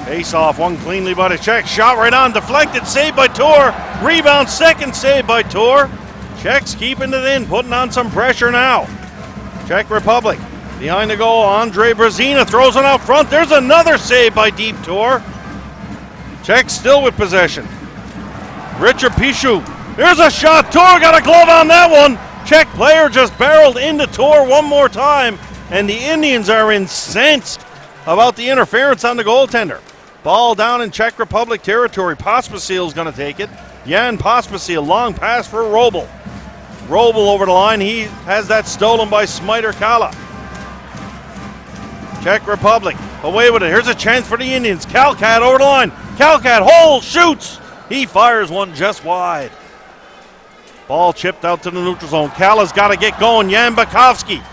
Face-off, one cleanly by the Czechs. Shot right on, deflected, saved by Tor. Rebound, second save by Tor. Czechs keeping it in, putting on some pressure now. Czech Republic behind the goal. Andre Brzezina throws it out front. There's another save by Deep Tor. Czechs still with possession. Richard Pichu. There's a shot. Tor got a glove on that one. Czech player just barreled into Tor one more time, and the Indians are incensed about the interference on the goaltender. Ball down in Czech Republic territory. Pospisil's going to take it. Jan Pospisil, long pass for Robel. Robel over the line. He has that stolen by Smiter Kala. Czech Republic away with it. Here's a chance for the Indians. Kalkat over the line. Kalkat holds, shoots. He fires one just wide. Ball chipped out to the neutral zone. Kala's got to get going. Jan Bakovsky,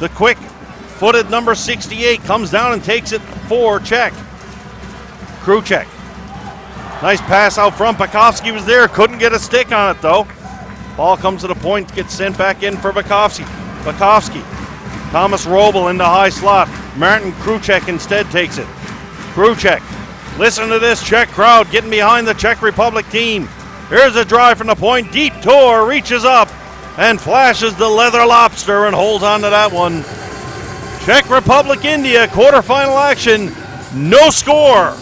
the quick-footed number 68, comes down and takes it for Czech. Kruček. Nice pass out front. Bakovsky was there. Couldn't get a stick on it, though. Ball comes to the point. Gets sent back in for Bakovsky. Bakovsky. Thomas Robel in the high slot. Martin Kruček instead takes it. Kruček. Listen to this Czech crowd getting behind the Czech Republic team. Here's a drive from the point. Deep Tor reaches up and flashes the leather lobster and holds on to that one. Czech Republic, India, quarterfinal action. No score.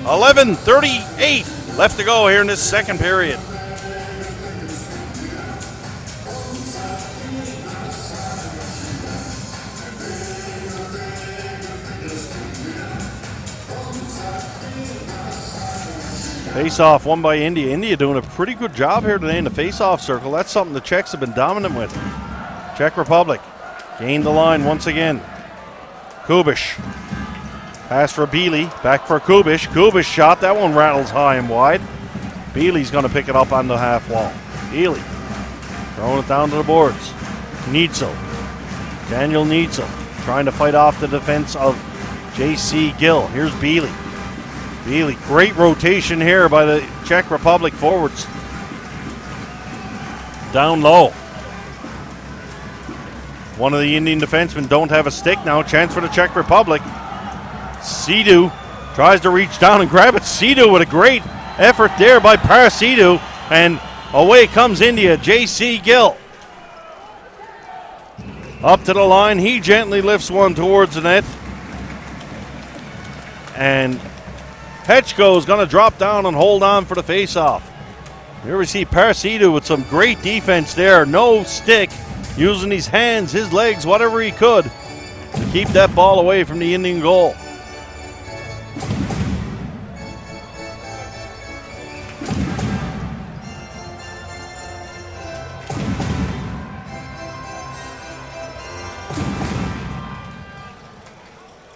11:38 left to go here in this second period. Face-off won by India. India doing a pretty good job here today in the face-off circle. That's something the Czechs have been dominant with. Czech Republic gained the line once again. Kubiš. Pass for Beely. Back for Kubiš. Kubiš shot. That one rattles high and wide. Beely's going to pick it up on the half wall. Beely throwing it down to the boards. Neitzel. Daniel Neitzel trying to fight off the defense of J.C. Gill. Here's Beely. Beely, great rotation here by the Czech Republic forwards. Down low. One of the Indian defensemen don't have a stick now. Chance for the Czech Republic. Sidhu tries to reach down and grab it. Sidhu with a great effort there by Parasidhu. And away comes India. J.C. Gill. Up to the line. He gently lifts one towards the net. And Hechko is going to drop down and hold on for the face-off. Here we see Pardubice with some great defense there. No stick, using his hands, his legs, whatever he could to keep that ball away from the Indian goal.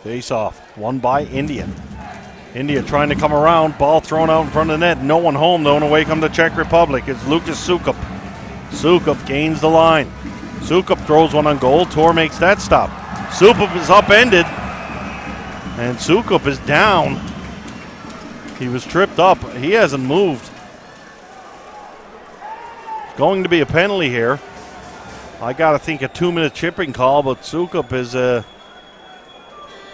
Face-off, won by India. India trying to come around, ball thrown out in front of the net. No one home though, and away come the Czech Republic. It's Lucas Sukup. Sukup gains the line. Sukup throws one on goal. Tor makes that stop. Sukup is upended, and Sukup is down. He was tripped up. He hasn't moved. It's going to be a penalty here. I got to think a 2-minute chipping call, but Sukup is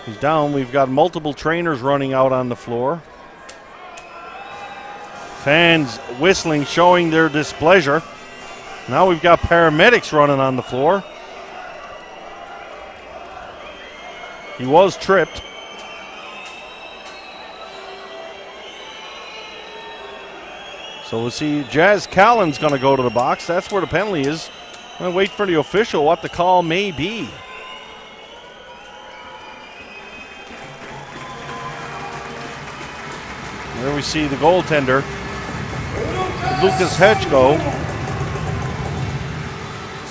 he's down. We've got multiple trainers running out on the floor. Fans whistling, showing their displeasure. Now we've got paramedics running on the floor. He was tripped. So we'll see Jazz Callan's going to go to the box. That's where the penalty is. I'm going to wait for the official what the call may be. There we see the goaltender, Lucas Hechko.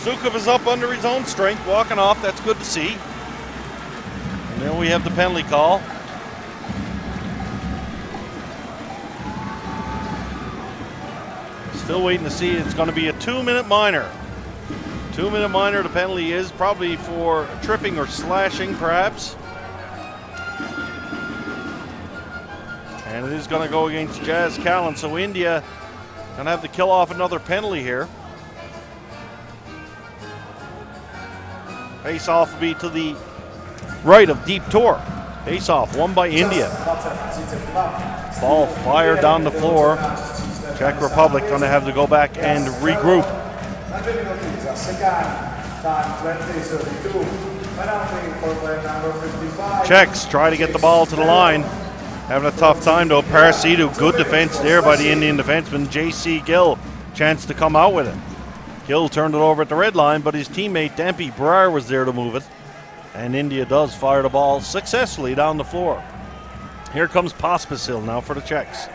Sukup is up under his own strength, walking off. That's good to see. And then we have the penalty call. Still waiting to see. It's going to be a 2-minute minor. 2-minute minor, the penalty is probably for tripping or slashing, perhaps. And it is going to go against Jazz Callan. So India going to have to kill off another penalty here. Face-off will be to the right of Deep Tor. Face-off won by India. Ball fired down the floor. Czech Republic going to have to go back and regroup. Czechs try to get the ball to the line. Having a tough time though. Pardubice, good defense there by the Indian defenseman. J.C. Gill, chance to come out with it. Gill turned it over at the red line, but his teammate Dampy Brar was there to move it. And India does fire the ball successfully down the floor. Here comes Pospisil now for the Czechs.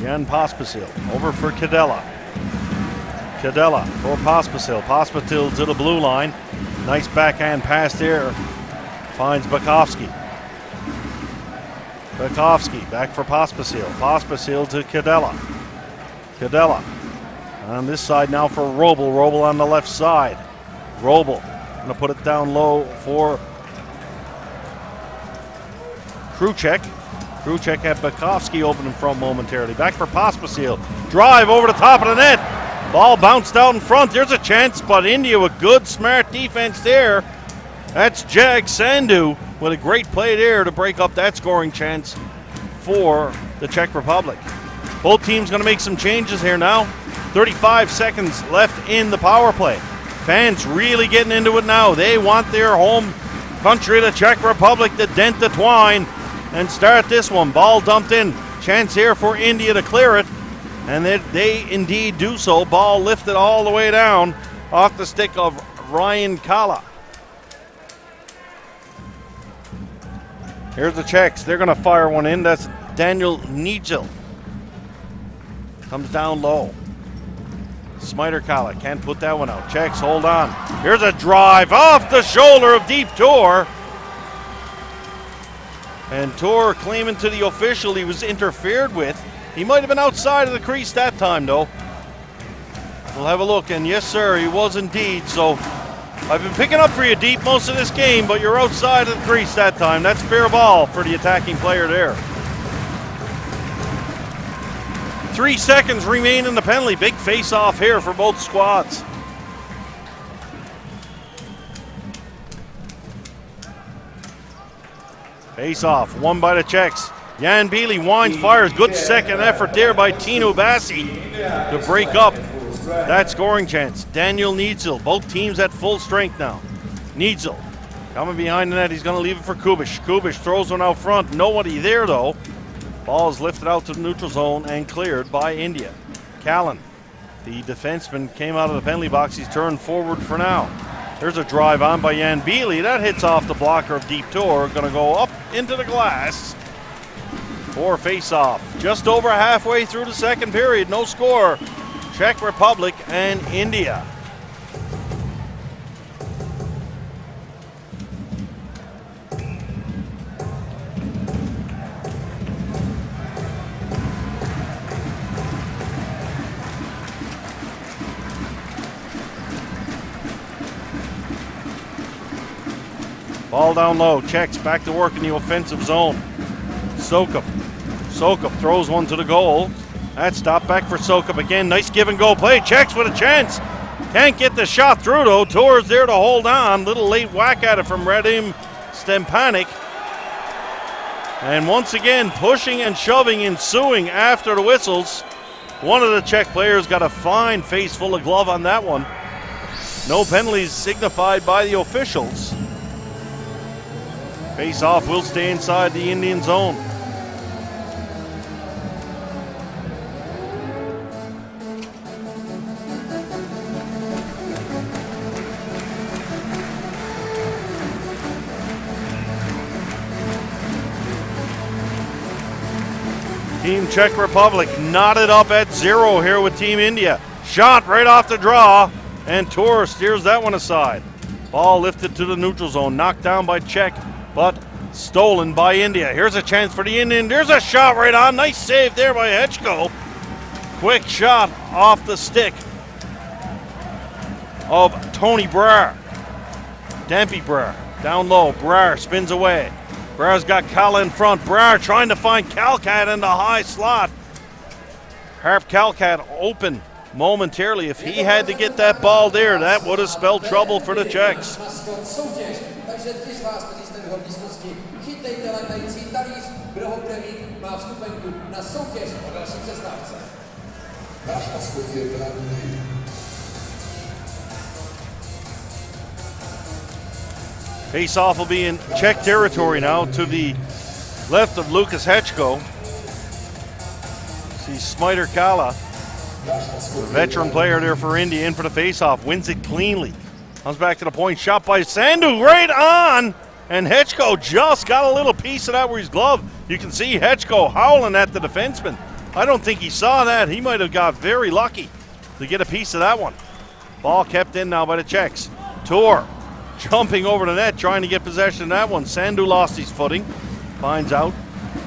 Jan Pospisil over for Kadela. Kadela for Pospisil. Pospisil to the blue line. Nice backhand pass there. Finds Bakovsky. Bakovsky back for Pospisil. Pospisil to Kadela. Kadela on this side now for Robel. Robel on the left side. Robel going to put it down low for Kruchek. Kruchek had Bakovsky open in front momentarily. Back for Pospisil. Drive over the top of the net. Ball bounced out in front. There's a chance, but India with good, smart defense there. That's Jag Sandhu with a great play there to break up that scoring chance for the Czech Republic. Both teams going to make some changes here now. 35 seconds left in the power play. Fans really getting into it now. They want their home country, the Czech Republic, to dent the twine and start this one. Ball dumped in. Chance here for India to clear it. And they indeed do so. Ball lifted all the way down off the stick of Ryan Kala. Here's the Czechs. They're going to fire one in. That's Daniel Nigel. Comes down low. Smiter Kala can't put that one out. Czechs hold on. Here's a drive off the shoulder of Deep Tor. And Tor claiming to the official he was interfered with. He might have been outside of the crease that time, though. We'll have a look, and yes, sir, he was indeed. So I've been picking up for you, Deep, most of this game, but you're outside of the crease that time. That's fair ball for the attacking player there. 3 seconds remain in the penalty. Big face-off here for both squads. Face-off, won by the Czechs. Jan Beely winds, fires. Good second effort there by Tino Bassi to break up that scoring chance. Daniel Nitzel, both teams at full strength now. Nitzel coming behind the net. He's going to leave it for Kubish. Kubish throws one out front. Nobody there, though. Ball is lifted out to the neutral zone and cleared by India. Callan, the defenseman, came out of the penalty box. He's turned forward for now. There's a drive on by Jan Beely. That hits off the blocker of Deep Tour. Going to go up into the glass for face-off. Just over halfway through the second period. No score. Czech Republic and India. Ball down low. Czechs back to work in the offensive zone. Sokup throws one to the goal. That stop back for Sokup again. Nice give and go play. Czechs with a chance. Can't get the shot through though. Tour's there to hold on. Little late whack at it from Radim Stepanek. And once again, pushing and shoving ensuing after the whistles. One of the Czech players got a fine face full of glove on that one. No penalties signified by the officials. Face-off will stay inside the Indian zone. Team Czech Republic knotted up at 0 here with Team India. Shot right off the draw, and Tour steers that one aside. Ball lifted to the neutral zone, knocked down by Czech, but stolen by India. Here's a chance for the Indian. There's a shot right on. Nice save there by Hechko. Quick shot off the stick of Tony Brer. Dampy Brer down low. Brer spins away. Brer's got Kala in front. Brer trying to find Calcat in the high slot. Harp Calcat open momentarily. If he had to get that ball there, that would have spelled trouble for the Czechs. Face-off will be in Czech territory now to the left of Lucas Hechko. See Smiter Kala, the veteran player there for India, in for the face-off. Wins it cleanly. Comes back to the point. Shot by Sandhu right on. And Hechko just got a little piece of that with his glove. You can see Hechko howling at the defenseman. I don't think he saw that. He might have got very lucky to get a piece of that one. Ball kept in now by the Czechs. Tour jumping over the net, trying to get possession of that one. Sandhu lost his footing. Finds out.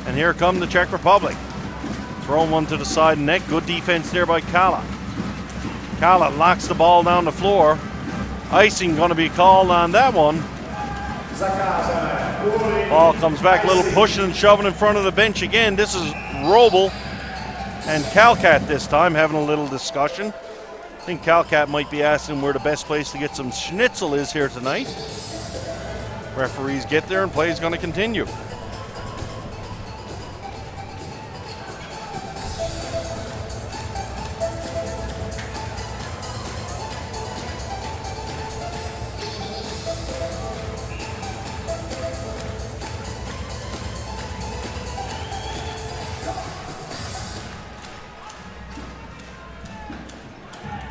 And here come the Czech Republic. Throwing one to the side net. Good defense there by Kala. Kala locks the ball down the floor. Icing going to be called on that one. Ball comes back, a little pushing and shoving in front of the bench again. This is Robel and Calcat this time having a little discussion. I think Calcat might be asking where the best place to get some schnitzel is here tonight. Referees get there and play is going to continue.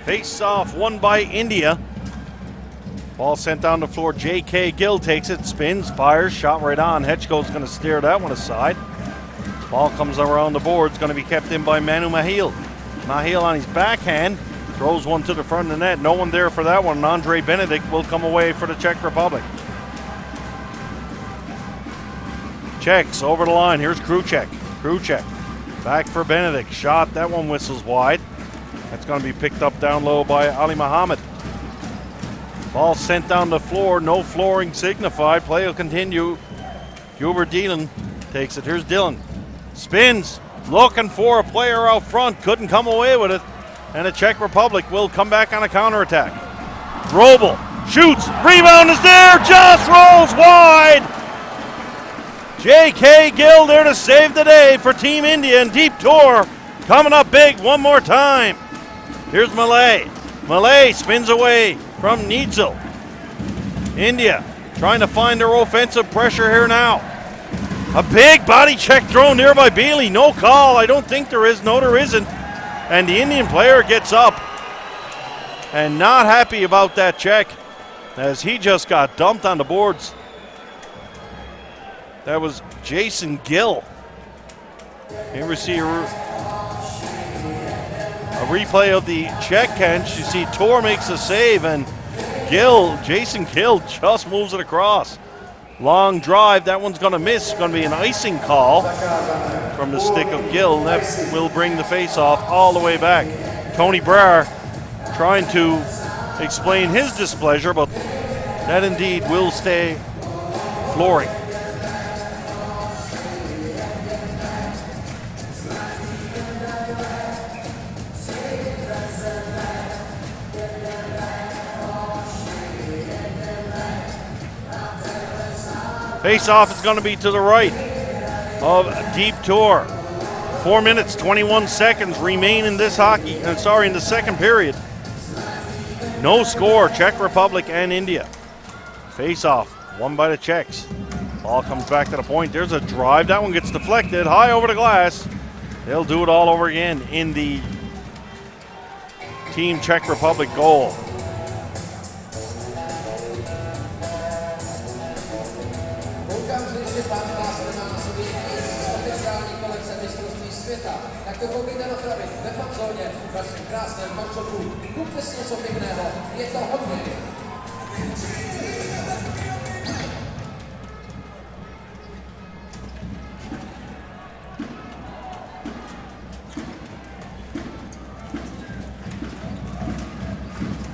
Face-off won by India. Ball sent down the floor. J.K. Gill takes it, spins, fires, shot right on. Hechko's going to steer that one aside. Ball comes around the board. It's going to be kept in by Manu Mahil. Mahil on his backhand throws one to the front of the net. No one there for that one. And Andre Benedict will come away for the Czech Republic. Czechs over the line. Here's Kruček. Kruček back for Benedict. Shot. That one whistles wide. That's going to be picked up down low by Ali Muhammad. Ball sent down the floor. No flooring signified. Play will continue. Hubert Dillon takes it. Here's Dillon. Spins. Looking for a player out front. Couldn't come away with it. And the Czech Republic will come back on a counterattack. Robel shoots. Rebound is there. Just rolls wide. J.K. Gill there to save the day for Team India. And Deep Tour coming up big one more time. Here's Malay. Malay spins away from Neitzel. India trying to find their offensive pressure here now. A big body check thrown there by Bailey. No call. I don't think there is. No, there isn't. And the Indian player gets up and not happy about that check as he just got dumped on the boards. That was Jason Gill. Here we see a replay of the check catch. You see Tor makes a save and Jason Gill just moves it across. Long drive, that one's going to miss. It's going to be an icing call from the stick of Gill. That will bring the face-off all the way back. Tony Brar trying to explain his displeasure, but that indeed will stay flooring. Face-off is going to be to the right of Deep Tour. 4 minutes, 21 seconds remain in this in the second period. No score, Czech Republic and India. Face-off, won by the Czechs. Ball comes back to the point. There's a drive. That one gets deflected high over the glass. They'll do it all over again in the Team Czech Republic goal. Tak to koukejte na pravý, ve fanzóně, v vašem krásném fanšopu, kupte si něco pěkného, je to hodně.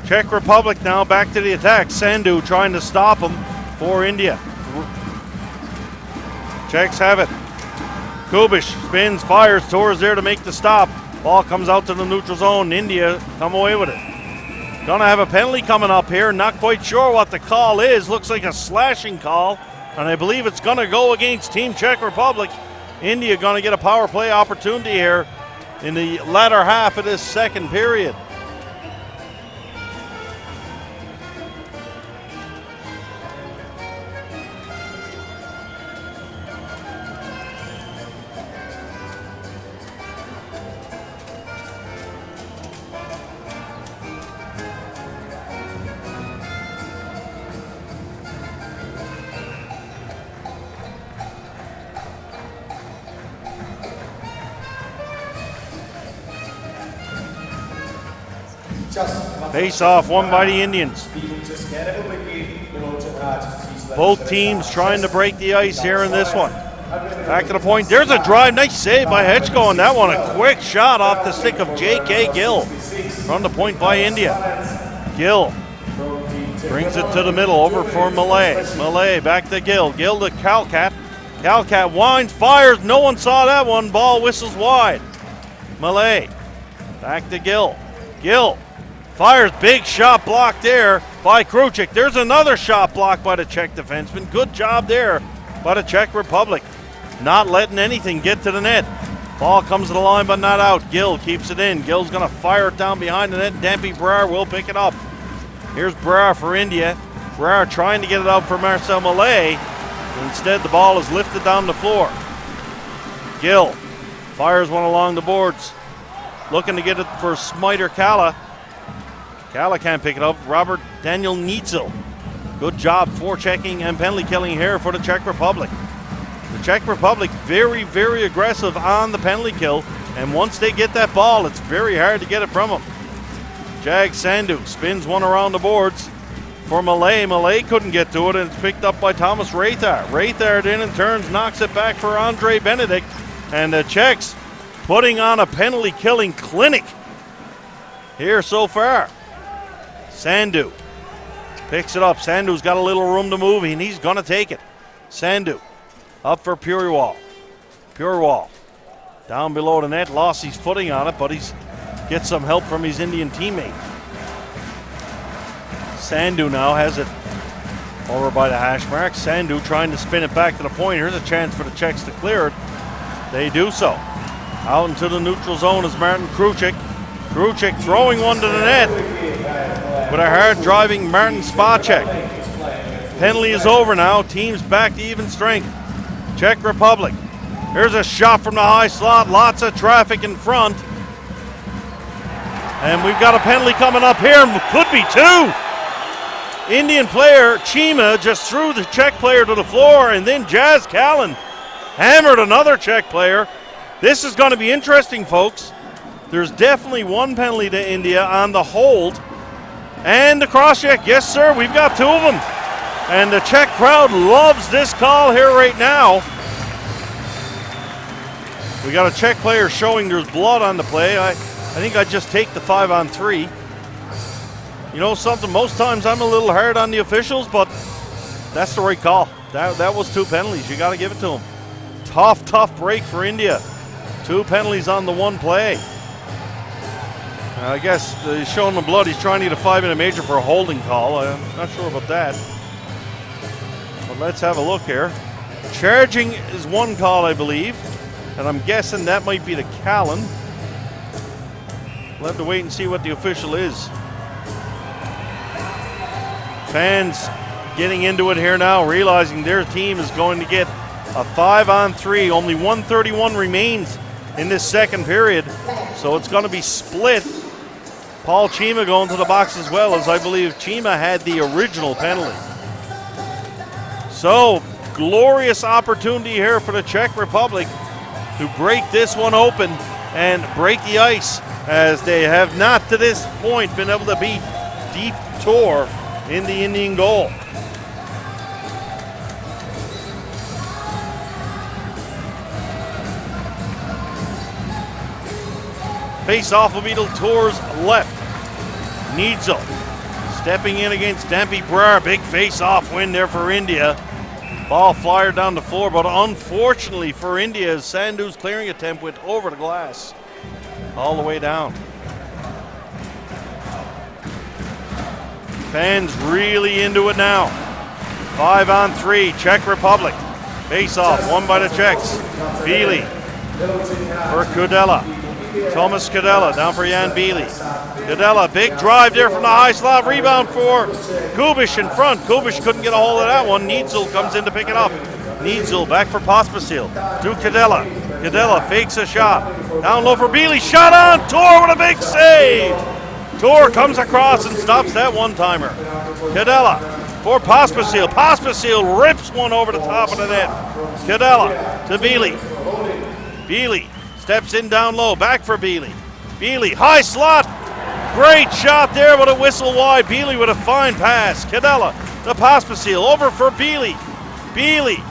Czech Republic now back to the attack. Sandu trying to stop him for India. Czechs have it. Kubish spins, fires, Torres there to make the stop. Ball comes out to the neutral zone. India come away with it. Gonna have a penalty coming up here. Not quite sure what the call is. Looks like a slashing call, and I believe it's gonna go against Team Czech Republic. India gonna get a power play opportunity here in the latter half of this second period. Face off won by the Indians. Both teams trying to break the ice here in this one. Back to the point. There's a drive. Nice save by Hetchko on that one. A quick shot off the stick of J.K. Gill from the point by India. Gill brings it to the middle over for Malay. Malay back to Gill. Gill to Calcat. Calcat winds, fires. No one saw that one. Ball whistles wide. Malay back to Gill. Gill fires, big shot blocked there by Kruchik. There's another shot blocked by the Czech defenseman. Good job there by the Czech Republic. Not letting anything get to the net. Ball comes to the line but not out. Gill keeps it in. Gill's going to fire it down behind the net. Dampy Brar will pick it up. Here's Brar for India. Brar trying to get it out for Marcel Malay. Instead, the ball is lifted down the floor. Gill fires one along the boards. Looking to get it for Smiter Kala. Kala can't pick it up. Robert Daniel Neitzel. Good job forechecking and penalty killing here for the Czech Republic. The Czech Republic very, very aggressive on the penalty kill. And once they get that ball, it's very hard to get it from them. Jag Sandu spins one around the boards for Malay. Malay couldn't get to it, and it's picked up by Thomas Rathar. Rathar in turns, knocks it back for Andre Benedict. And the Czechs putting on a penalty killing clinic here so far. Sandu picks it up. Sandu's got a little room to move, and he's going to take it. Sandu up for Purewal. Purewal down below the net, lost his footing on it, but he's gets some help from his Indian teammate. Sandu now has it over by the hash mark. Sandu trying to spin it back to the point. Here's a chance for the Czechs to clear it. They do so. Out into the neutral zone is Martin Kruchik. Kruchik throwing one to the net with a hard driving Martin Spacek. Penalty is over now. Teams back to even strength. Czech Republic. Here's a shot from the high slot. Lots of traffic in front. And we've got a penalty coming up here. Could be two. Indian player, Chima, just threw the Czech player to the floor, and then Jazz Callan hammered another Czech player. This is going to be interesting, folks. There's definitely one penalty to India on the hold. And the cross-check. Yes, sir, we've got two of them. And the Czech crowd loves this call here right now. We got a Czech player showing there's blood on the play. I think I'd just take the 5-on-3. You know something, most times I'm a little hard on the officials, but that's the right call. That was two penalties. You got to give it to them. Tough break for India. Two penalties on the one play. I guess he's showing the blood. He's trying to get a 5-minute major for a holding call. I'm not sure about that. But let's have a look here. Charging is one call, I believe. And I'm guessing that might be the Callan. We'll have to wait and see what the official is. Fans getting into it here now, realizing their team is going to get a 5-on-3. Only 1:31 remains in this second period, so it's going to be split. Paul Chima going to the box as well, as I believe Chima had the original penalty. So, glorious opportunity here for the Czech Republic to break this one open and break the ice, as they have not to this point been able to beat Deep Tor in the Indian goal. Face-off will be to Tor's left. Needzel stepping in against Dempy Brar. Big face-off win there for India. Ball flyer down the floor, but unfortunately for India, Sandhu's clearing attempt went over the glass all the way down. Fans really into it now. 5-on-3, Czech Republic. Face-off, won by the Czechs. Bili for Kudela. Thomas Kudela down for Jan Bili. Kudela, big drive there from the high slot. Rebound for Kubish in front. Kubish couldn't get a hold of that one. Needzel comes in to pick it up. Needzel back for Pospisil. To Kudela. Kudela fakes a shot. Down low for Bili. Shot on. Tor with a big save. Tor comes across and stops that one-timer. Kudela for Pospisil. Pospisil rips one over the top of the net. Kudela to Bili. Bili steps in down low. Back for Bili. Bili, high slot. Great shot there, but a whistle wide. Bili with a fine pass. Kudela to Pospisil. Over for Bili. Bili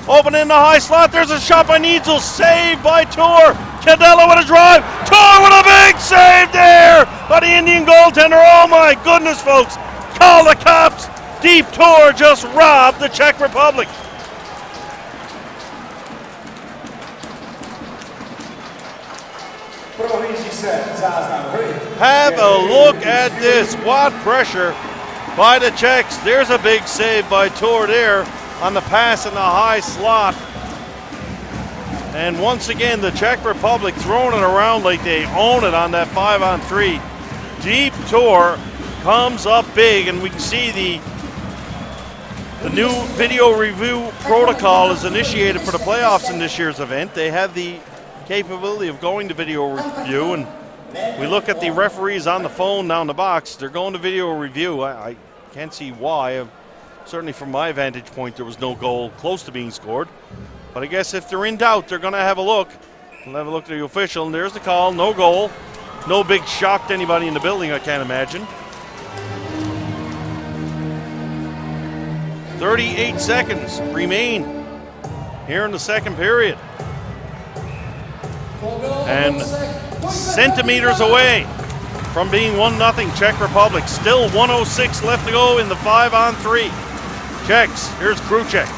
open in the high slot. There's a shot by Needzel. Saved by Tor. Kudela with a drive. Tor with a big save there by the Indian goaltender. Oh my goodness, folks. Call the cops. Deep Tor just robbed the Czech Republic. Have a look at this. What pressure by the Czechs. There's a big save by Tor there on the pass in the high slot. And once again, the Czech Republic throwing it around like they own it on that 5-on-3. Deep Tor comes up big, and we can see the new video review protocol is initiated for the playoffs in this year's event. They have the capability of going to video review, and we look at the referees on the phone down the box. They're going to video review. I can't see why. Certainly from my vantage point, there was no goal close to being scored. But I guess if they're in doubt, they're going to have a look. We'll have a look at the official, and there's the call. No goal. No big shock to anybody in the building, I can't imagine. 38 seconds remain here in the second period. And centimeters away from being 1-0 Czech Republic. Still 1:06 left to go in the 5-on-3. Czechs, here's Kruček.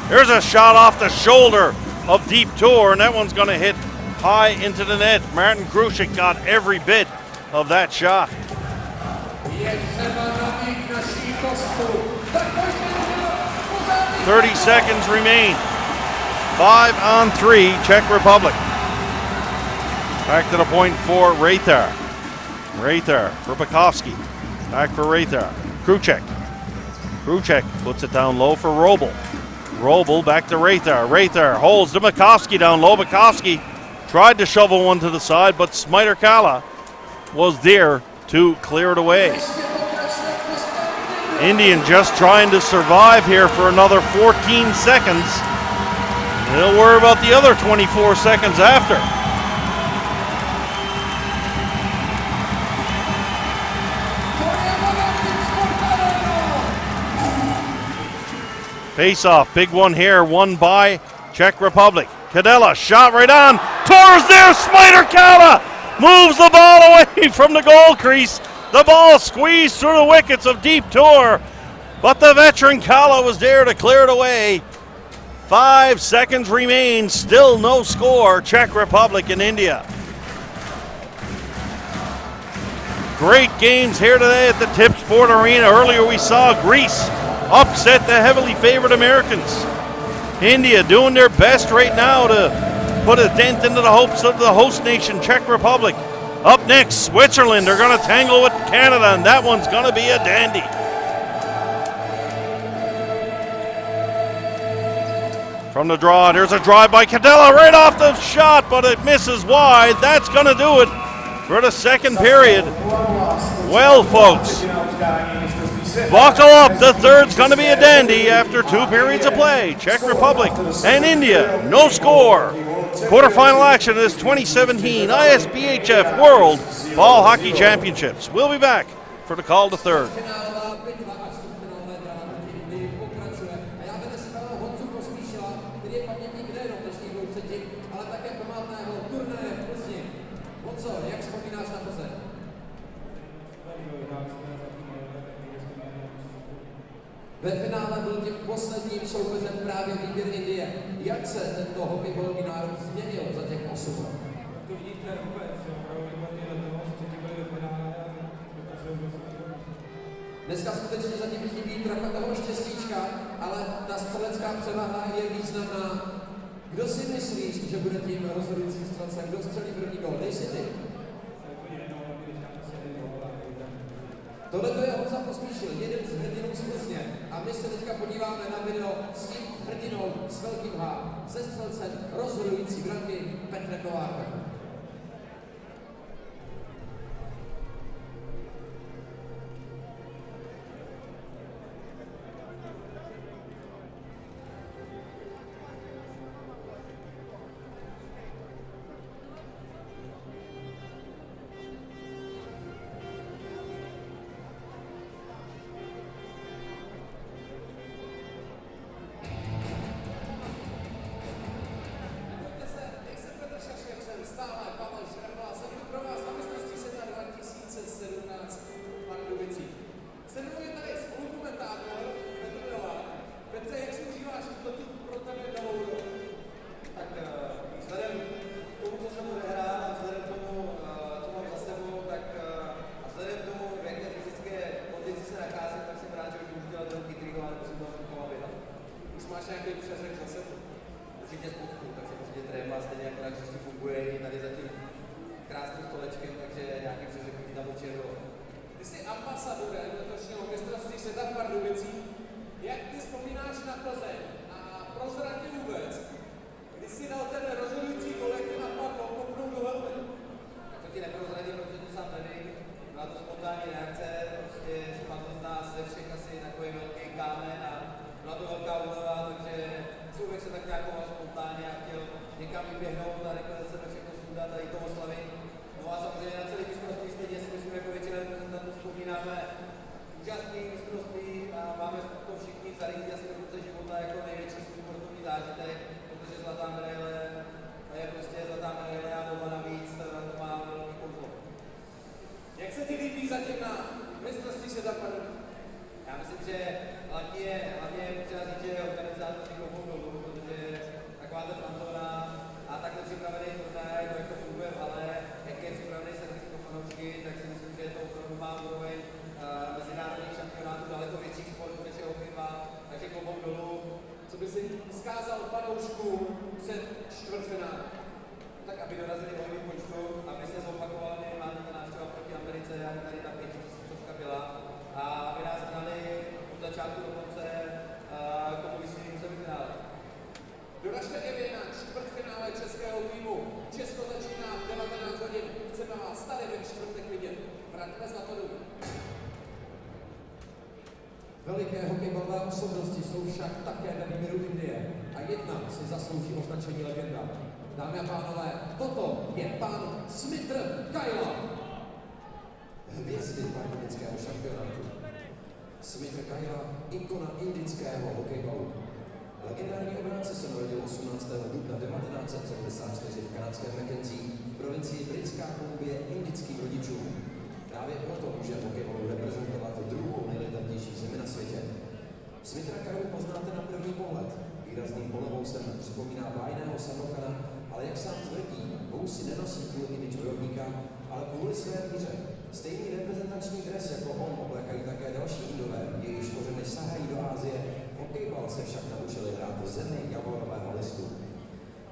There's a shot off the shoulder of Deep Tor, and that one's going to hit high into the net. Martin Kruček got every bit of that shot. 30 seconds remain. 5-on-3 Czech Republic. Back to the point for Raythar. Raythar for Bakovsky. Back for Raythar. Kruček. Kruček puts it down low for Robel. Robel back to Rather. Rather holds to Makovsky down low. Makovsky tried to shovel one to the side, but Smider-Kala was there to clear it away. Indian just trying to survive here for another 14 seconds. They'll worry about the other 24 seconds after. Face-off, big one here, won by Czech Republic. Kadela, shot right on. Torres there, Smider-Kala moves the ball away from the goal crease. The ball squeezed through the wickets of Deep Tour, but the veteran Kala was there to clear it away. 5 seconds remain, still no score, Czech Republic and India. Great games here today at the Tip Sport Arena. Earlier we saw Greece upset the heavily favored Americans. India doing their best right now to put a dent into the hopes of the host nation, Czech Republic. Up next, Switzerland are going to tangle with Canada, and that one's going to be a dandy. From the draw, there's a drive by Kadela right off the shot, but it misses wide. That's going to do it for the second period. Well, folks, buckle up. The third's going to be a dandy after 2 periods of play. Czech Republic and India, no score. Quarterfinal action of this 2017 ISBHF World Ball Hockey Championships. We'll be back for the call to third. Ve finále byl tím posledním soupeřem právě výběr Indie. Jak se tento hokejbalový národ změnil za těch 8 let? To vidíte vůbec, Dneska skutečně zatím chybí trocha toho štěstíčka, ale ta střelecká převaha je významná. Kdo si myslíš, že bude tím rozhodujícím střelcem? Kdo střelí první gól? Dej si ty. Tohle je Honza Pospíšil, jeden z hrdinů z Plzně. A my se teďka podíváme na video s tím hrdinou s velkým H, se střelcem rozhodující branky Petrem Novákem. Ty jsi ambasadorem letošního mistrovství světa v Pardubicích. Jak ty vzpomínáš na Plzeň a prozrať mi vůbec, kdy jsi dal ten rozhodující gól, jak tě napadlo, kopnout do helmy? Tak to ti neprozradím, protože to sám nevím. Byla to spontánní reakce, prostě spadl z nás ze všech asi takový velký kámen a byla to velká úleva, takže člověk se tak nějak choval spontánně a chtěl někam vyběhnout a rychle se to všechno sundat a jít to oslavit. No a samozřejmě na celý mistrovství stejně si myslím, jako většina reprezentantů vzpomínáme úžasný mistrovství a máme to všichni zařídit asi do konce života jako největší sportovní zážitek, protože zlatá medaile je prostě zlatá medaile a doba navíc, to má velký kouzlo. Jak se ti líbí zatím na mistrovství světa v Pardubicích? Já myslím, že hlavně je potřeba říct, že organizátoři klubou dolů, protože taková ta francouzská a takhle připravený turnaj, to jak to funguje v hale, jak je připravený servis pro fanoušky, tak si myslím, že to opravdu má úroveň mezinárodních šampionátů daleko větších sportů než je hokejbal, takže klubou dolů. Co by si vzkázal fanouškům před čtvrtfinálem? Tak aby dorazili volný počtu, aby se zopakovala minimálně ta návštěva proti Americe, jak tady ta 5000 byla, a aby nás znali od začátku do konce k tomu vysvětlení semifinále. vraťme zlatonu. Veliké hokejbalové osobnosti jsou však také ve výběru Indie a jedna si zaslouží označení legenda. Dámy a pánové, toto je pan Smitr Kajla. Hvězdy pardubického šampionátu. Smitr Kajla, ikona indického hokejbalu. Legendární obránce se narodil 18. dubna 1974 v kanadském Mackenzie v provincii Britská Kolumbie indickým rodičům. Právě proto může hokejbalu reprezentovat druhou nejlegendárnější zemi na světě. Smitra Kajlu poznáte na první pohled. Výrazným polevousem připomíná bájného Sanokana, ale jak sám tvrdí, vousy nenosí kvůli image bojovníka, ale kvůli své víře. Stejný reprezentační dres jako on oblékají také další Indové, jejichž kořeny sahají do Asie. Hokejbal se však naučili hrát v zemi javorového listu.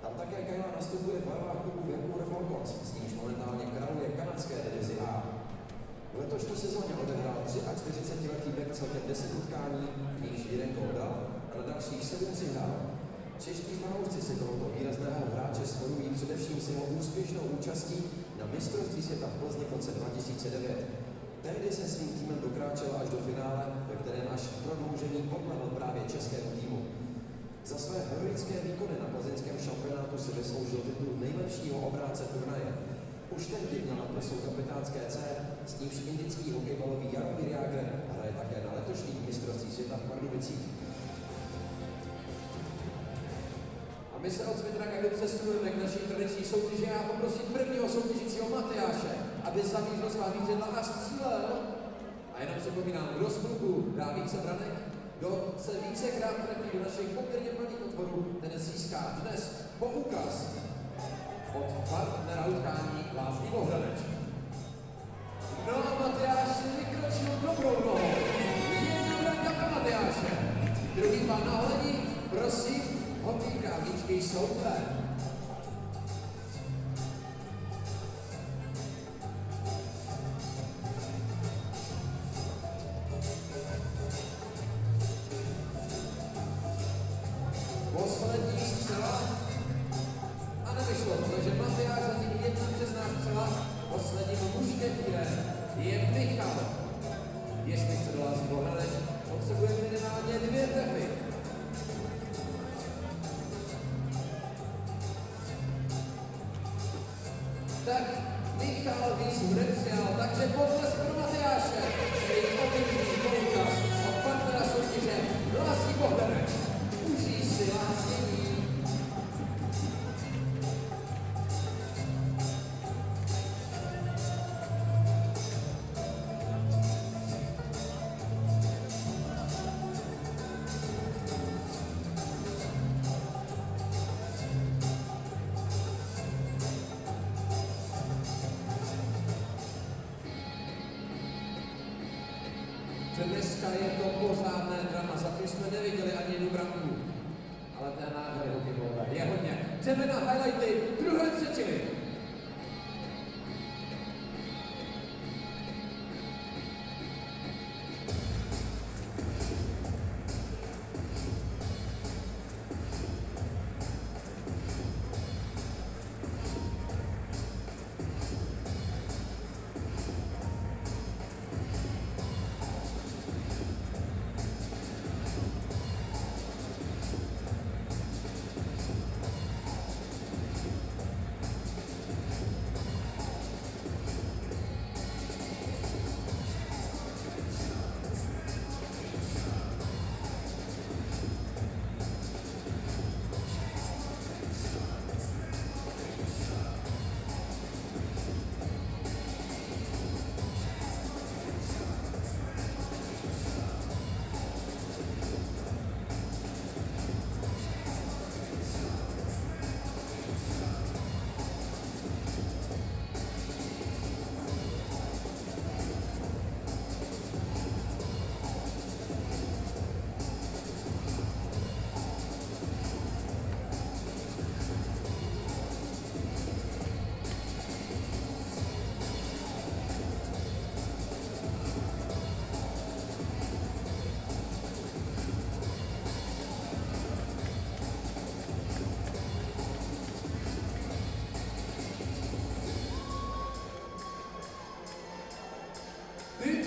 Tam také Kajla nastupuje v barvách klubu Vancouver Falcons, s nímž momentálně králuje kanadské divizi A. V letošní sezóně odehrál 43letý bek celkem 10 utkání, v níž jeden gól dal a na dalších 7 přihrál. Čeští fanoušci si tohoto výrazného hráče shodují především s jeho úspěšnou účastí na mistrovství světa v Plzni v roce 2009. Tehdy se svým týmem dokráčel až do finále, ve kterém až v prodloužení podlehl právě českému týmu. Za své heroické výkony na plzeňském šampionátu si vysloužil titul nejlepšího obránce turnaje. Už tehdy měl na prsou kapitánské C, s nímž indický hokejbalový Jaromír Jágr hraje také na letošním mistrovství světa v Pardubicích. A my se od Smitra Kajlu přesunujeme k naší tradiční soutěži a poprosím prvního soutěžícího Matyáše, aby zamířil svá vítězla a střílel. A jenom připomínám, kdo z klubu dá více branek, kdo se vícekrát trefí do našich poměrně malých otvorů, ten získá dnes poukaz od partnera utkání Lázní Bohdaneč. No a Matyáš si vykročil dobrou nohou. Jedna branka pro Matyáše. Druhý pán na hledí, prosím, hokejka, míčky jsou tvé. Poslední střela a nevyšlo, protože Matyáš zatím jedna přesná střela, posledním mušketírem je Michal. Jestli chce do Lázní Bohdaneč, potřebuje minimálně 2 trefy. Tak Michal výzvu nepřijal, takže potlesk pro Matyáše, který objeví poukaz od partnera soutěže Lázní Bohdaneč. Užij si láznění. Dneska je to pořádné drama, zatím jsme neviděli ani jednu branku. Ale ten nádherný hokejbalové je hodně. Jdeme na highlighty druhé třetiny.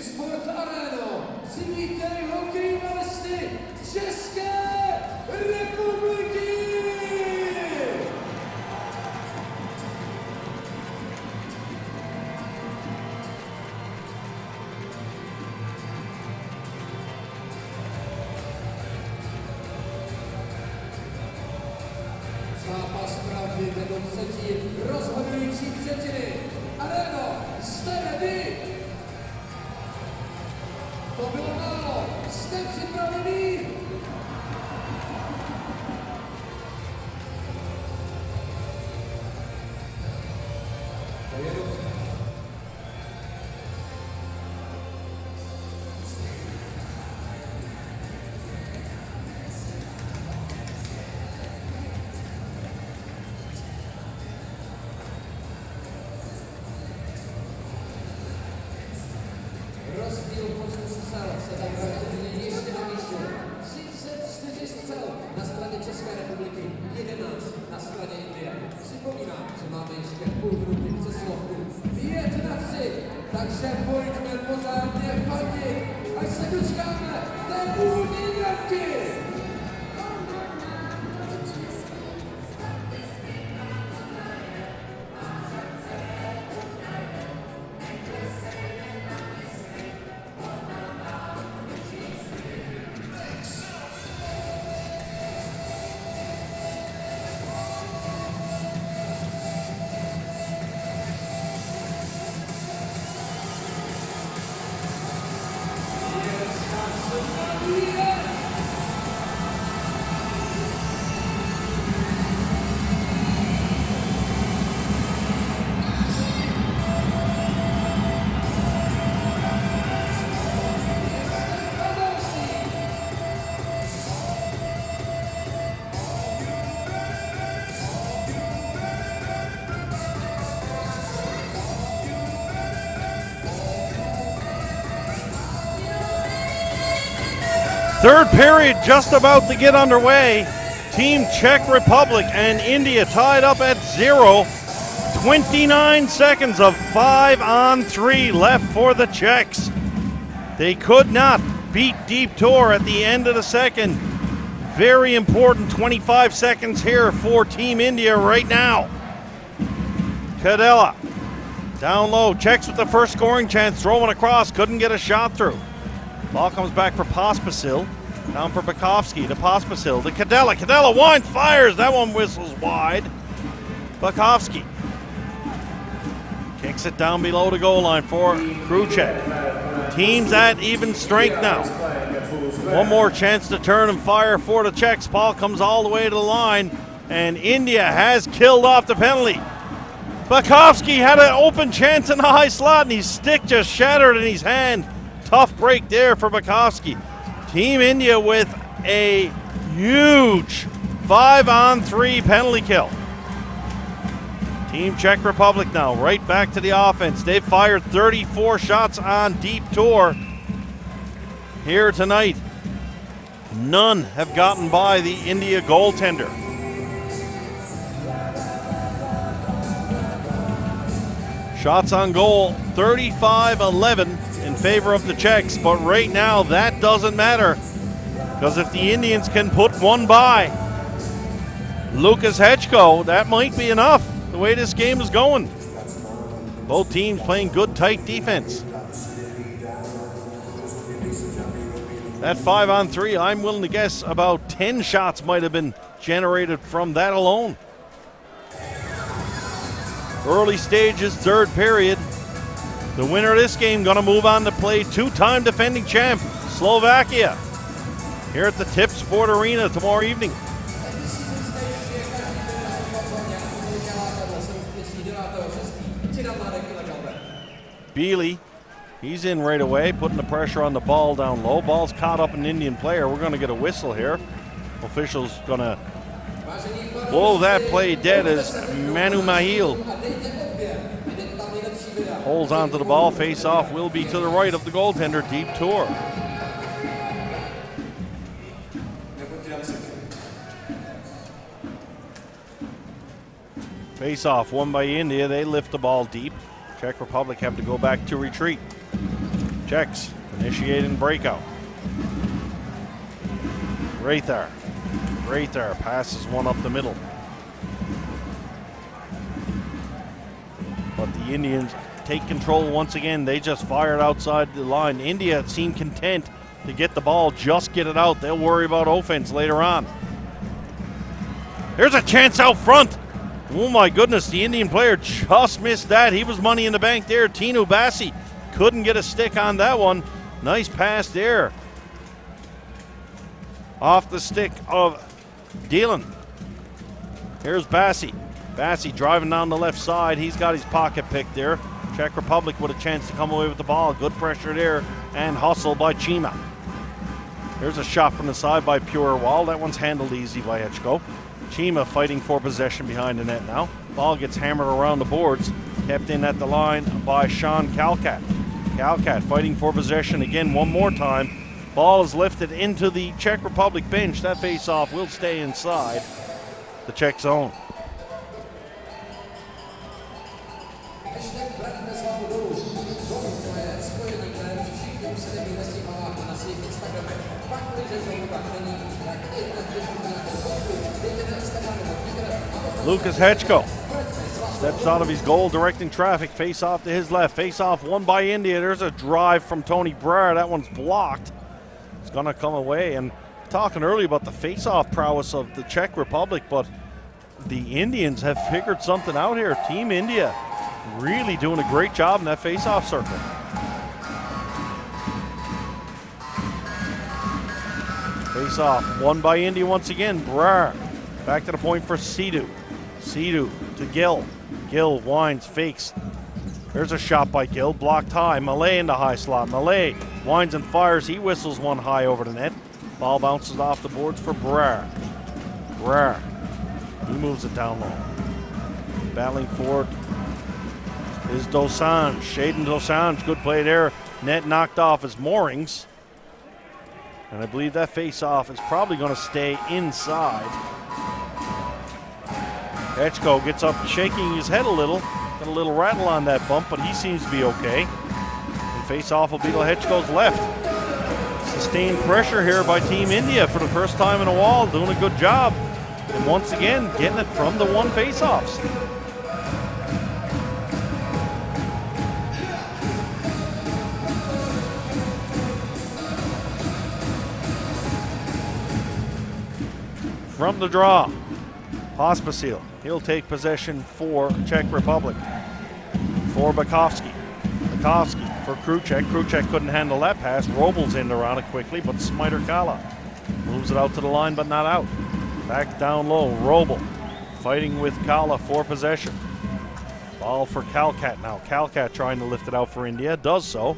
Sport Areno, přivítej hokejbalisty České republiky! Zápas pravdy vedou třetí rozhodující třetiny. Areno, jste ready? To bylo málo. Jste připravení? To je dobře. Rozdíl počtu střel se tak pravděpodobně ještě navýšil. 34 střel na straně České republiky, 11 na straně Indie. Připomínám, že máme ještě půl minuty přeslovku. 5-3, takže pojďme pořádně fandit, až se dočkáme té půlní branky. Third period just about to get underway. Team Czech Republic and India tied up at 0. 29 seconds of 5-on-3 left for the Czechs. They could not beat Deep Tour at the end of the second. Very important 25 seconds here for Team India right now. Kadela down low, Czechs with the first scoring chance, throwing across, couldn't get a shot through. Ball comes back for Pospisil. Down for Bukovsky to Pospisil to Kadela. Kadela winds, fires. That one whistles wide. Bukovsky kicks it down below the goal line for Kruček. Teams at even strength now. One more chance to turn and fire for the Czechs. Ball comes all the way to the line, and India has killed off the penalty. Bukovsky had an open chance in the high slot, and his stick just shattered in his hand. Tough break there for Bukovsky. Team India with a huge 5-on-3 penalty kill. Team Czech Republic now right back to the offense. They've fired 34 shots on Deep Tour here tonight. None have gotten by the India goaltender. Shots on goal, 35-11 in favor of the Czechs, but right now that doesn't matter, because if the Indians can put one by Lucas Hečko, that might be enough the way this game is going. Both teams playing good, tight defense. That 5-on-3, I'm willing to guess about 10 shots might have been generated from that alone. Early stages, third period. The winner of this game going to move on to play two-time defending champ, Slovakia, here at the Tip Sport Arena tomorrow evening. Bealey, he's in right away, putting the pressure on the ball down low. Ball's caught up an Indian player. We're going to get a whistle here. Official's going to blow that play dead as Manu Mahil holds onto the ball. Face off will be to the right of the goaltender, Deep Tour. Face off won by India. They lift the ball deep. Czech Republic have to go back to retreat. Czechs initiating breakout. Raythar passes one up the middle. But the Indians take control once again. They just fired outside the line. India seemed content to get the ball, just get it out. They'll worry about offense later on. There's a chance out front. Oh my goodness, the Indian player just missed that. He was money in the bank there. Tinu Bassi couldn't get a stick on that one. Nice pass there. Off the stick of Dylan. Here's Bassi. Bassi driving down the left side. He's got his pocket pick there. Czech Republic with a chance to come away with the ball. Good pressure there and hustle by Chima. There's a shot from the side by Purewal. That one's handled easy by Hechko. Chima fighting for possession behind the net now. Ball gets hammered around the boards. Kept in at the line by Sean Calcat. Calcat fighting for possession again one more time. Ball is lifted into the Czech Republic bench. That face-off will stay inside the Czech zone. Lucas Hechko steps out of his goal, directing traffic. Face off to his left. Face off won by India. There's a drive from Tony Brer. That one's blocked. It's going to come away. And talking earlier about the face-off prowess of the Czech Republic, but the Indians have figured something out here. Team India really doing a great job in that face-off circle. Face-off won by India once again. Brer back to the point for Sidhu. Sidhu to Gill. Gill winds, fakes. There's a shot by Gill, blocked high. Malay in the high slot. Malay winds and fires. He whistles one high over the net. Ball bounces off the boards for Brer. Brer. He moves it down low. Battling forward is Dosanjh. Shaden Dosanjh, good play there. Net knocked off his moorings. And I believe that face-off is probably going to stay inside. Hechko gets up, shaking his head a little. Got a little rattle on that bump, but he seems to be okay. And face-off will be to Hechko's left. Sustained pressure here by Team India for the first time in a while, doing a good job. And once again, getting it from the one face-offs. From the draw, Pospisil. He'll take possession for Czech Republic. For Bakovsky. Bakovsky for Kruček. Kruček couldn't handle that pass. Robles in around it quickly, but Smiter Kala moves it out to the line, but not out. Back down low, Roble fighting with Kala for possession. Ball for Calcat now. Calcat trying to lift it out for India, does so,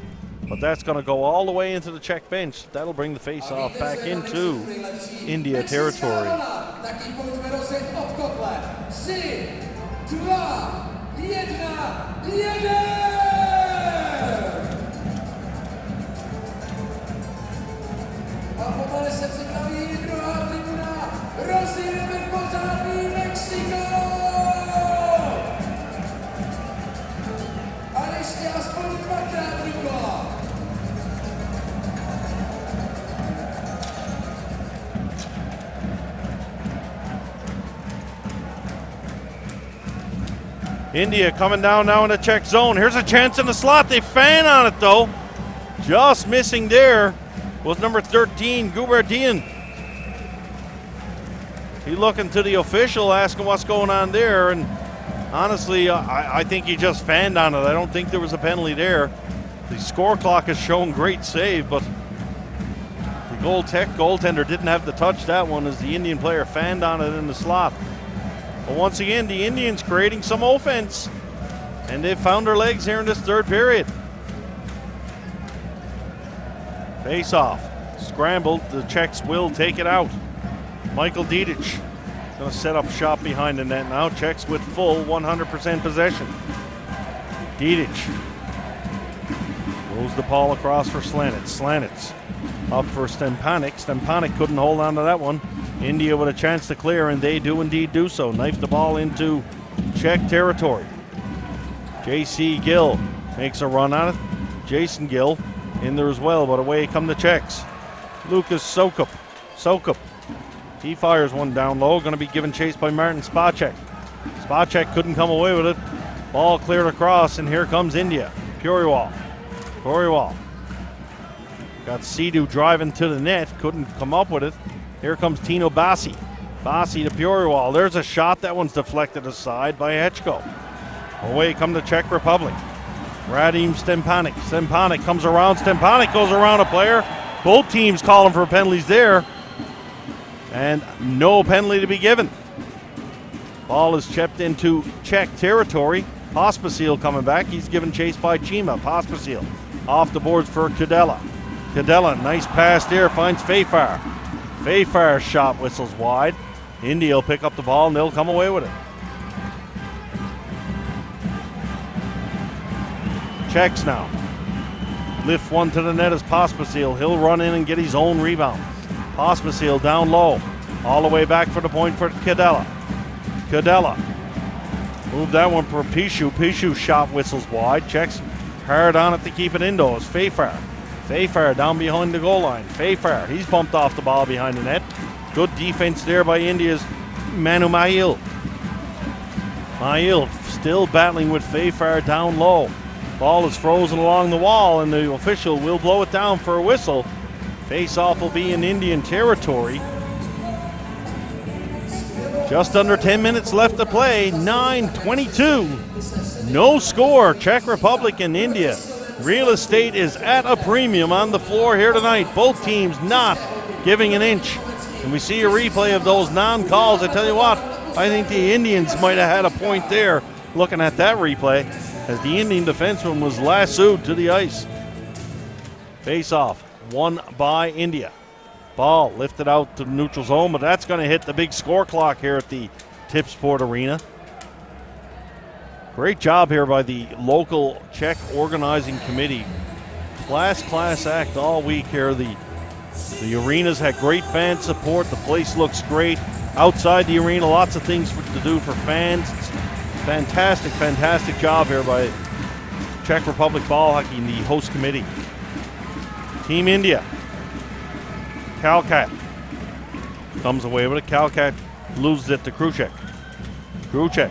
but that's going to go all the way into the Czech bench. That'll bring the face-off back into India territory. A pomale se připraví druhá tribuna. Rozjedeme pořádný Mexiko! A ještě aspoň dvakrát Nikola. India coming down now in the Czech zone. Here's a chance in the slot. They fan on it though. Just missing there was number 13, Guberdian. He looking to the official, asking what's going on there, and honestly, I think he just fanned on it. I don't think there was a penalty there. The score clock has shown great save, but the Czech goaltender didn't have to touch that one as the Indian player fanned on it in the slot. But once again, the Indians creating some offense, and they've found their legs here in this third period. Face off, scrambled, the Czechs will take it out. Michael Didic going to set up shop behind the net now. Czechs with full 100% possession. Didic throws the ball across for Slanec. Slanec up for Stempanek. Stempanek couldn't hold on to that one. India with a chance to clear, and they do indeed do so. Knife the ball into Czech territory. J.C. Gill makes a run on it. Jason Gill in there as well, but away come the Czechs. Lucas Sokup. He fires one down low, going to be given chase by Martin Spacek. Spacek couldn't come away with it. Ball cleared across, and here comes India. Puriwal. Got Sidhu driving to the net, couldn't come up with it. Here comes Tino Bassi. Bassi to Puriwal. There's a shot, that one's deflected aside by Hečko. Away come the Czech Republic. Radim Stepanek. Stepanek comes around. Stepanek goes around a player. Both teams calling for penalties there. And no penalty to be given. Ball is chipped into Czech territory. Pospisil coming back. He's given chase by Chima. Pospisil off the boards for Kadela. Kadela, nice pass there, finds Fayfar. Fayfar's shot whistles wide. India will pick up the ball and they'll come away with it. Czechs now. Lift one to the net as Pospisil. He'll run in and get his own rebound. Pospisil down low. All the way back for the point for Kadela. Kadela. Move that one for Pishu. Pishu's shot whistles wide. Czechs hard on it to keep it indoors. Fayfar. Fayfar down behind the goal line. Fayfar, he's bumped off the ball behind the net. Good defense there by India's Manu Mahil. Mahil still battling with Fayfar down low. Ball is frozen along the wall and the official will blow it down for a whistle. Face-off will be in Indian territory. Just under 10 minutes left to play. 9:22. No score. Czech Republic and India. Real estate is at a premium on the floor here tonight. Both teams not giving an inch. And we see a replay of those non-calls. I tell you what, I think the Indians might have had a point there looking at that replay as the Indian defenseman was lassoed to the ice. Face-off, won by India. Ball lifted out to the neutral zone, but that's going to hit the big score clock here at the Tipsport Arena. Great job here by the local Czech organizing committee. Class act all week here. The arena's had great fan support. The place looks great. Outside the arena, lots of things to do for fans. It's fantastic job here by Czech Republic Ball Hockey and the host committee. Team India. Kalkat comes away with it. Kalkat loses it to Kruchek. Kruchek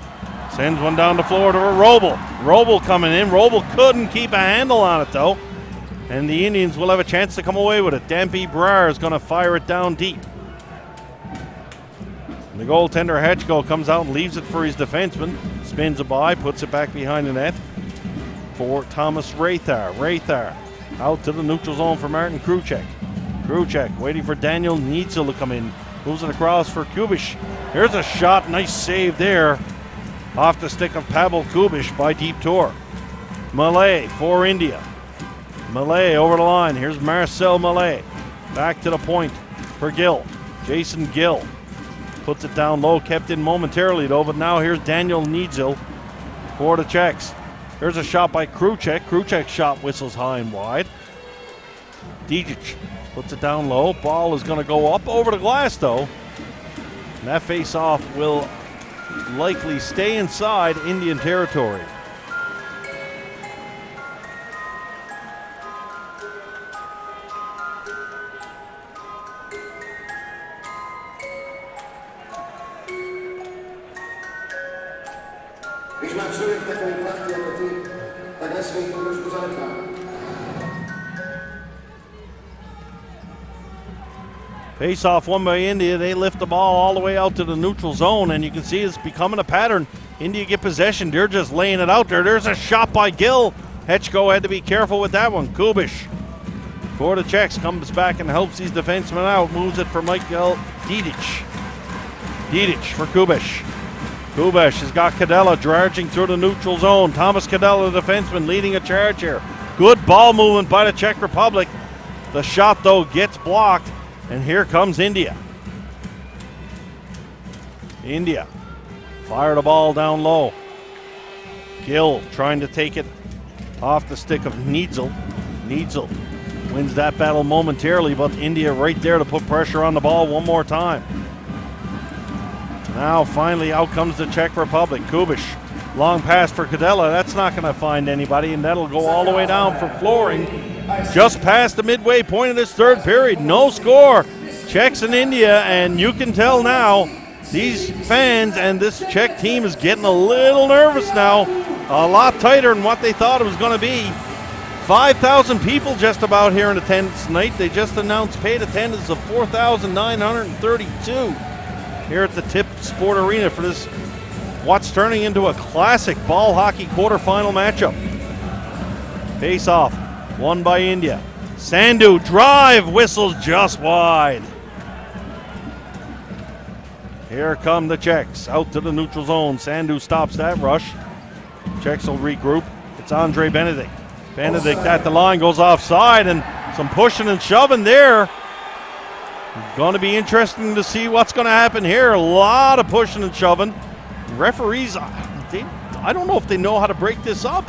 sends one down the floor to Robel. Robel coming in. Robel couldn't keep a handle on it though. And the Indians will have a chance to come away with it. Dampy Brar is going to fire it down deep. The goaltender Hečko comes out and leaves it for his defenseman. Spins it by, puts it back behind the net for Thomas Rathar. Rathar out to the neutral zone for Martin Kruchek. Kruchek waiting for Daniel Neitzel to come in. Moves it across for Kubish. Here's a shot. Nice save there. Off the stick of Pavel Kubish by Deep Tour. Malay for India. Malay over the line. Here's Marcel Malay. Back to the point for Gill. Jason Gill puts it down low. Kept in momentarily though, but now here's Daniel Neitzel for the Czechs. Here's a shot by Kruchek. Kruchek's shot whistles high and wide. Dijic puts it down low. Ball is going to go up over the glass though. And that face-off will likely stay inside Indian territory. Když má člověk takový plachty jako ty, tak nesmí to trošku zanechat. Face-off won by India. They lift the ball all the way out to the neutral zone, and you can see it's becoming a pattern. India get possession. They're just laying it out there. There's a shot by Gill. Hečko had to be careful with that one. Kubish for the Czechs comes back and helps these defensemen out. Moves it for Michael Didic. Didic for Kubish. Kubish has got Kadela charging through the neutral zone. Thomas Kadela, the defenseman, leading a charge here. Good ball movement by the Czech Republic. The shot, though, gets blocked. And here comes India. India fire the ball down low. Gill trying to take it off the stick of Neitzel. Neitzel wins that battle momentarily, but India right there to put pressure on the ball one more time. Now finally out comes the Czech Republic. Kubish, long pass for Kadela. That's not going to find anybody, and that'll go all the way down for flooring just past the midway point of this third period. No score. Czechs and India, and you can tell now these fans and this Czech team is getting a little nervous now. A lot tighter than what they thought it was going to be. 5,000 people just about here in attendance tonight. They just announced paid attendance of 4,932 here at the Tip Sport Arena for this, what's turning into a classic ball hockey quarterfinal matchup. Face off, won by India. Sandhu drive, whistles just wide. Here come the Czechs out to the neutral zone. Sandhu stops that rush. Czechs will regroup. It's Andre Benedict. Benedict at the line goes offside, and some pushing and shoving there. Going to be interesting to see what's going to happen here. A lot of pushing and shoving. Referees, I don't know if they know how to break this up.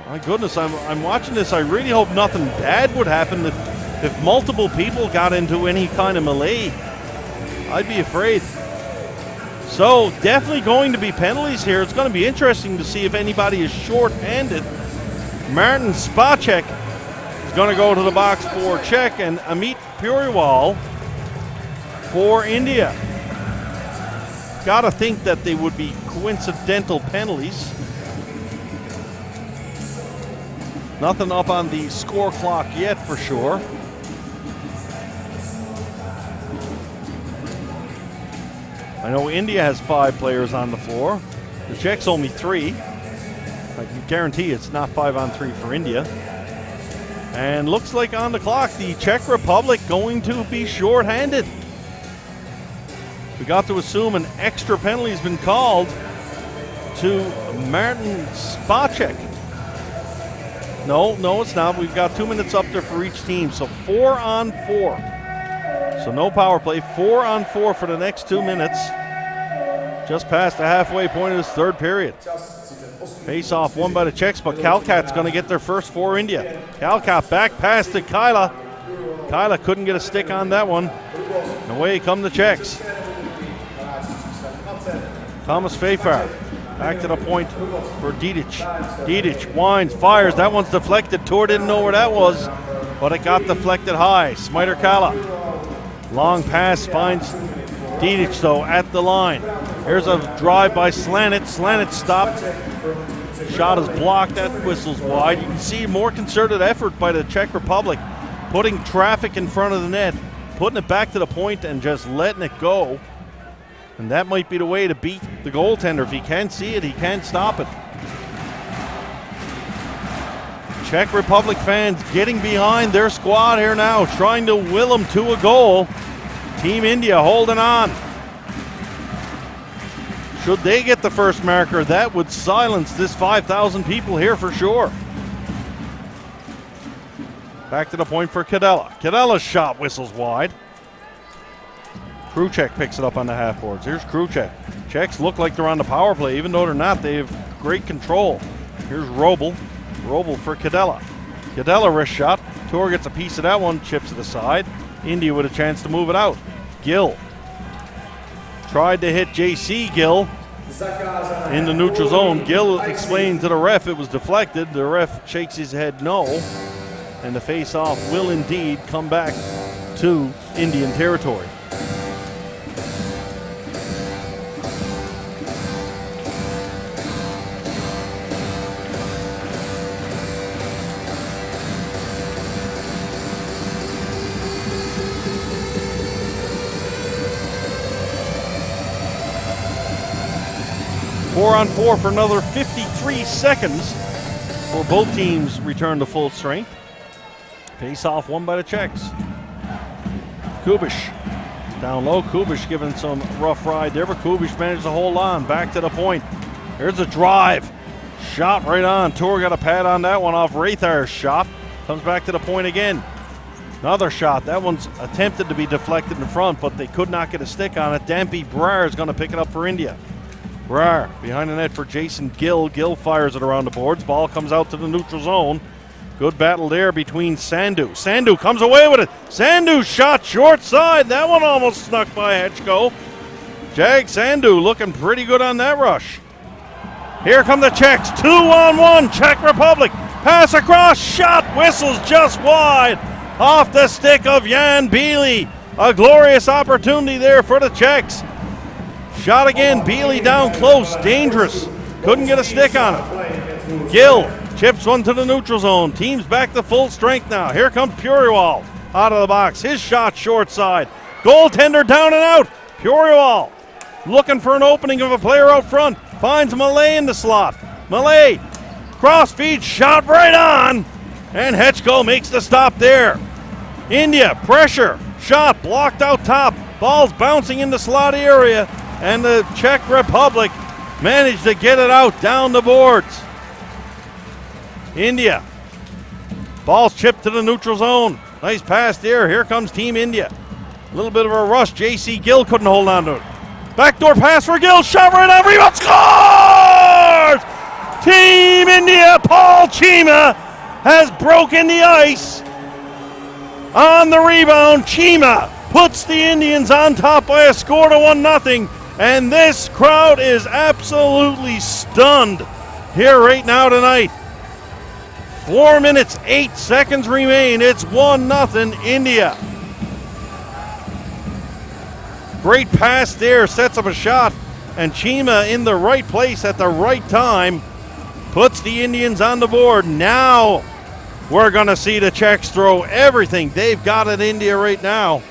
My goodness, I'm watching this. I really hope nothing bad would happen if multiple people got into any kind of melee. I'd be afraid. So definitely going to be penalties here. It's going to be interesting to see if anybody is short-handed. Martin Spacek is going to go to the box for Czech, and Amit Puriwal for India. Got to think that they would be coincidental penalties. Nothing up on the score clock yet for sure. I know India has 5 players on the floor. The Czechs only 3. I can guarantee it's not 5-on-3 for India. And looks like on the clock, the Czech Republic going to be short-handed. We got to assume an extra penalty has been called to Martin Spacek. No, it's not. We've got 2 minutes up there for each team. So 4-on-4. So no power play. 4-on-4 for the next 2 minutes. Just past the halfway point of this third period. Face off won by the Czechs, but Kalkat's going to get their first for India. Kalkat back pass to Kyla. Kyla couldn't get a stick on that one. And away come the Czechs. Thomas Fafar back to the point for Didic. Didic winds, fires. That one's deflected. Tor didn't know where that was, but it got deflected high. Smiter Kala. Long pass finds Didic, though, at the line. Here's a drive by Slanit. Slanit stopped. Shot is blocked. That whistle's wide. You can see more concerted effort by the Czech Republic, putting traffic in front of the net, putting it back to the point and just letting it go. And that might be the way to beat the goaltender. If he can't see it, he can't stop it. Czech Republic fans getting behind their squad here now, trying to will them to a goal. Team India holding on. Should they get the first marker, that would silence this 5,000 people here for sure. Back to the point for Kadela. Kadela's shot whistles wide. Kruchek picks it up on the half boards. Here's Kruchek. Czechs look like they're on the power play. Even though they're not, they have great control. Here's Robel. Robel for Kadela. Kadela wrist shot. Tor gets a piece of that one, chips to the side. India with a chance to move it out. Gill tried to hit JC Gill in the neutral zone. Gill explained to the ref it was deflected. The ref shakes his head no. And the face-off will indeed come back to Indian territory. Four on four for another 53 seconds before both teams return to full strength. Face-off won by the Czechs. Kubish down low. Kubish giving some rough ride there, but Kubish managed to hold on. Back to the point. Here's a drive. Shot right on. Tor got a pad on that one off Rathar's shot. Comes back to the point again. Another shot. That one's attempted to be deflected in front, but they could not get a stick on it. Dampy Brar is going to pick it up for India. Brar behind the net for Jason Gill. Gill fires it around the boards. Ball comes out to the neutral zone. Good battle there between Sandhu. Sandhu comes away with it. Sandhu shot short side. That one almost snuck by Hetchko. Jag Sandhu looking pretty good on that rush. Here come the Czechs. 2-on-1. Czech Republic Pass across, shot, whistles just wide. Off the stick of Jan Bielie. A glorious opportunity there for the Czechs. Shot again, Bielie down close, dangerous. Couldn't get a stick on it. Gill chips one to the neutral zone. Team's back to full strength now. Here comes Puriwal out of the box. His shot short side. Goaltender down and out. Puriwal looking for an opening of a player out front. Finds Malay in the slot. Malay, cross feed, shot right on. And Hetchko makes the stop there. India, pressure, shot blocked out top. Ball's bouncing in the slot area. And the Czech Republic managed to get it out down the boards. India. Ball's chipped to the neutral zone. Nice pass there. Here comes Team India. A little bit of a rush. J.C. Gill couldn't hold on to it. Backdoor pass for Gill. Shot right on. Rebound. Scores! Team India. Paul Chima has broken the ice. On the rebound, Chima puts the Indians on top by a score to 1-0. And this crowd is absolutely stunned here right now tonight. 4 minutes, 8 seconds remain. It's 1-0 India. Great pass there, sets up a shot. And Chima in the right place at the right time puts the Indians on the board. Now we're going to see the Czechs throw everything they've got at India right now.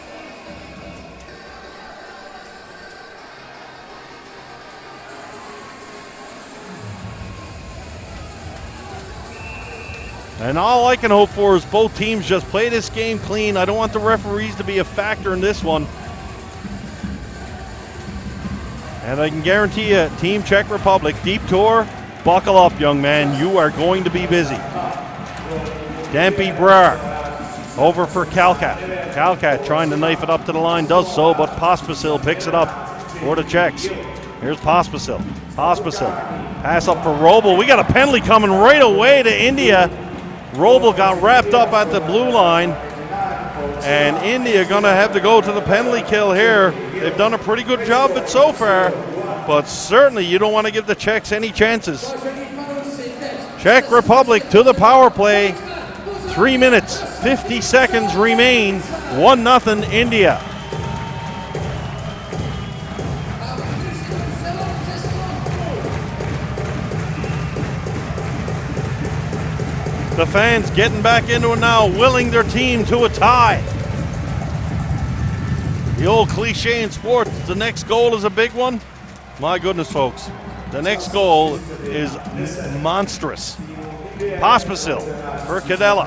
And all I can hope for is both teams just play this game clean. I don't want the referees to be a factor in this one. And I can guarantee you, Team Czech Republic, deep tour, buckle up, young man. You are going to be busy. Dampy Brer over for Kalkat. Kalkat trying to knife it up to the line, does so, but Pospisil picks it up for the Czechs. Here's Pospisil. Pospisil. Pass up for Robel. We got a penalty coming right away to India. Robel got wrapped up at the blue line, and India going to have to go to the penalty kill here. They've done a pretty good job of it so far, but certainly you don't want to give the Czechs any chances. Czech Republic to the power play. 3 minutes, 50 seconds remain. 1-0 India. The fans getting back into it now, willing their team to a tie. The old cliche in sports, the next goal is a big one. My goodness, folks. The next goal is monstrous. Pospisil for Kadela.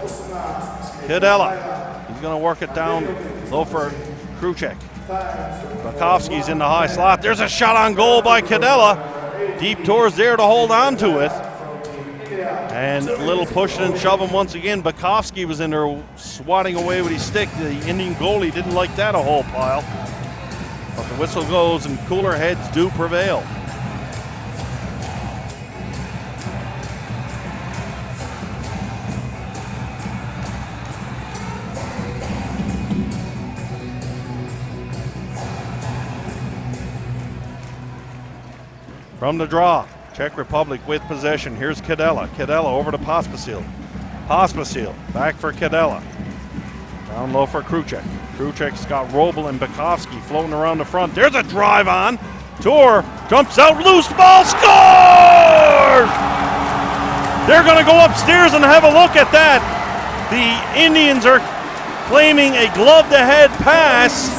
Kadela, he's going to work it down low for Kruchek. Bakovsky's in the high slot. There's a shot on goal by Kadela. Deep towards there to hold on to it. And a little pushing and shoving once again. Bakovsky was in there swatting away with his stick. The Indian goalie didn't like that a whole pile. But the whistle goes and cooler heads do prevail. From the draw, Czech Republic with possession. Here's Kadela. Kadela over to Pospisil. Pospisil back for Kadela. Down low for Kruchek. Kruchek's got Robel and Bakovsky floating around the front. There's a drive on. Tour jumps out, loose ball, scores! They're going to go upstairs and have a look at that. The Indians are claiming a glove-to-head pass.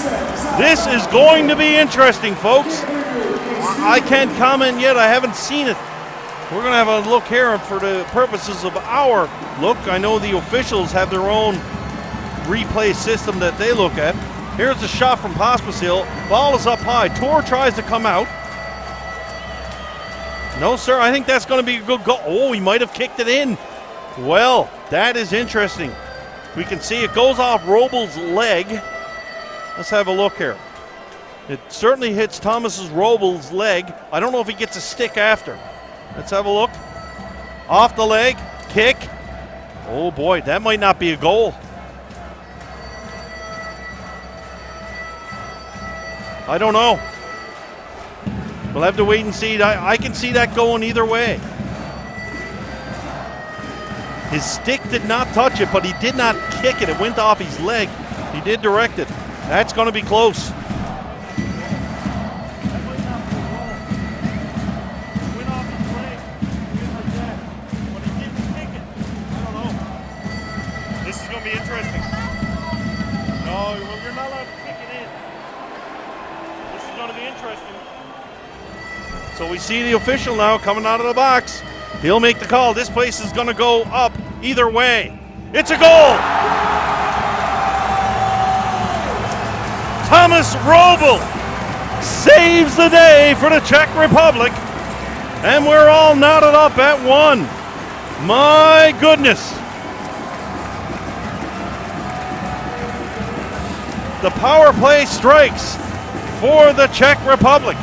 This is going to be interesting, folks. I can't comment yet. I haven't seen it. We're going to have a look here for the purposes of our look. I know the officials have their own replay system that they look at. Here's the shot from Pospisil. Ball is up high. Tor tries to come out. No, sir. I think that's going to be a good goal. Oh, he might have kicked it in. Well, that is interesting. We can see it goes off Robel's leg. Let's have a look here. It certainly hits Thomas's Robel's leg. I don't know if he gets a stick after. Let's have a look. Off the leg, kick. Oh boy, that might not be a goal. I don't know. We'll have to wait and see. I can see that going either way. His stick did not touch it, but he did not kick it. It went off his leg. He did direct it. That's going to be close. This is going to be interesting. No, well, you're not allowed to kick it in. This is going to be interesting. So we see the official now coming out of the box. He'll make the call. This place is going to go up either way. It's a goal! Thomas Robel saves the day for the Czech Republic. And we're all knotted up at 1. My goodness. The power play strikes for the Czech Republic.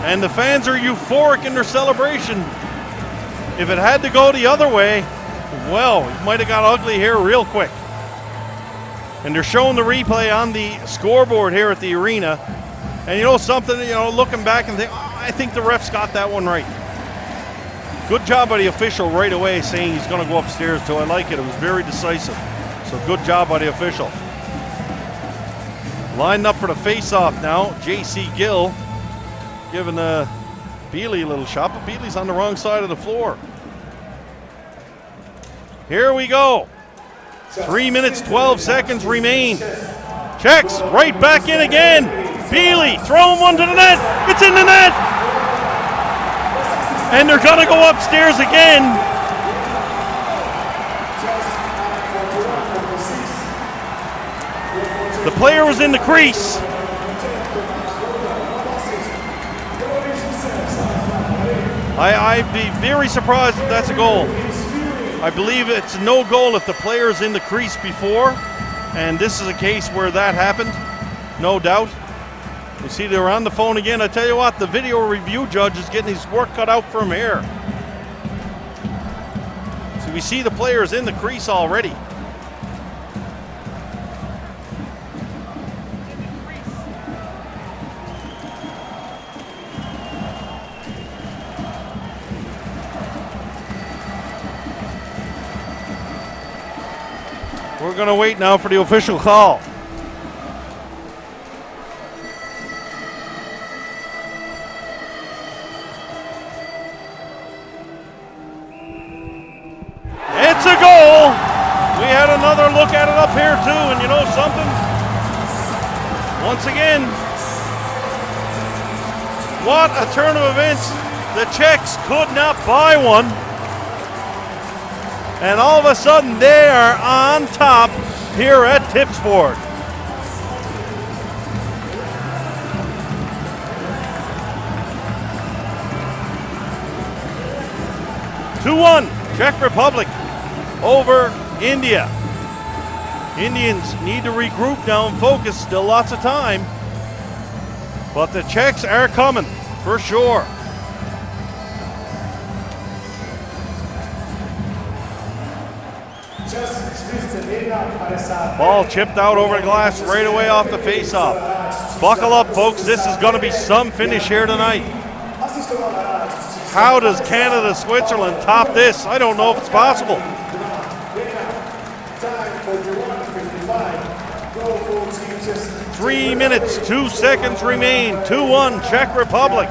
And the fans are euphoric in their celebration. If it had to go the other way, well, it might have got ugly here real quick. And they're showing the replay on the scoreboard here at the arena. And you know something, looking back and I think the refs got that one right. Good job by the official right away saying he's going to go upstairs too. I like it. It was very decisive. So good job by the official. Lined up for the face-off now. J.C. Gill giving Bealey a little shot, but Bealey's on the wrong side of the floor. Here we go. 3 minutes, 12 seconds remain. Czechs right back in again. Bealey throwing one to the net. It's in the net. And they're going to go upstairs again. The player was in the crease. I'd be very surprised if that's a goal. I believe it's no goal if the player is in the crease before, and this is a case where that happened, no doubt. You see they're on the phone again. I tell you what, the video review judge is getting his work cut out from here. So we see the players in the crease already. We're going to wait now for the official call. It's a goal. We had another look at it up here too, and you know something? Once again, what a turn of events. The Czechs could not buy one. And all of a sudden, they are on top here at Tipsport. (2-1) Czech Republic over India. Indians need to regroup now and focus. Still lots of time. But the Czechs are coming, for sure. Ball chipped out over the glass right away off the face-off. Buckle up, folks. This is going to be some finish here tonight. How does Canada, Switzerland top this? I don't know if it's possible. 3 minutes, 2 seconds remain. 2-1 Czech Republic.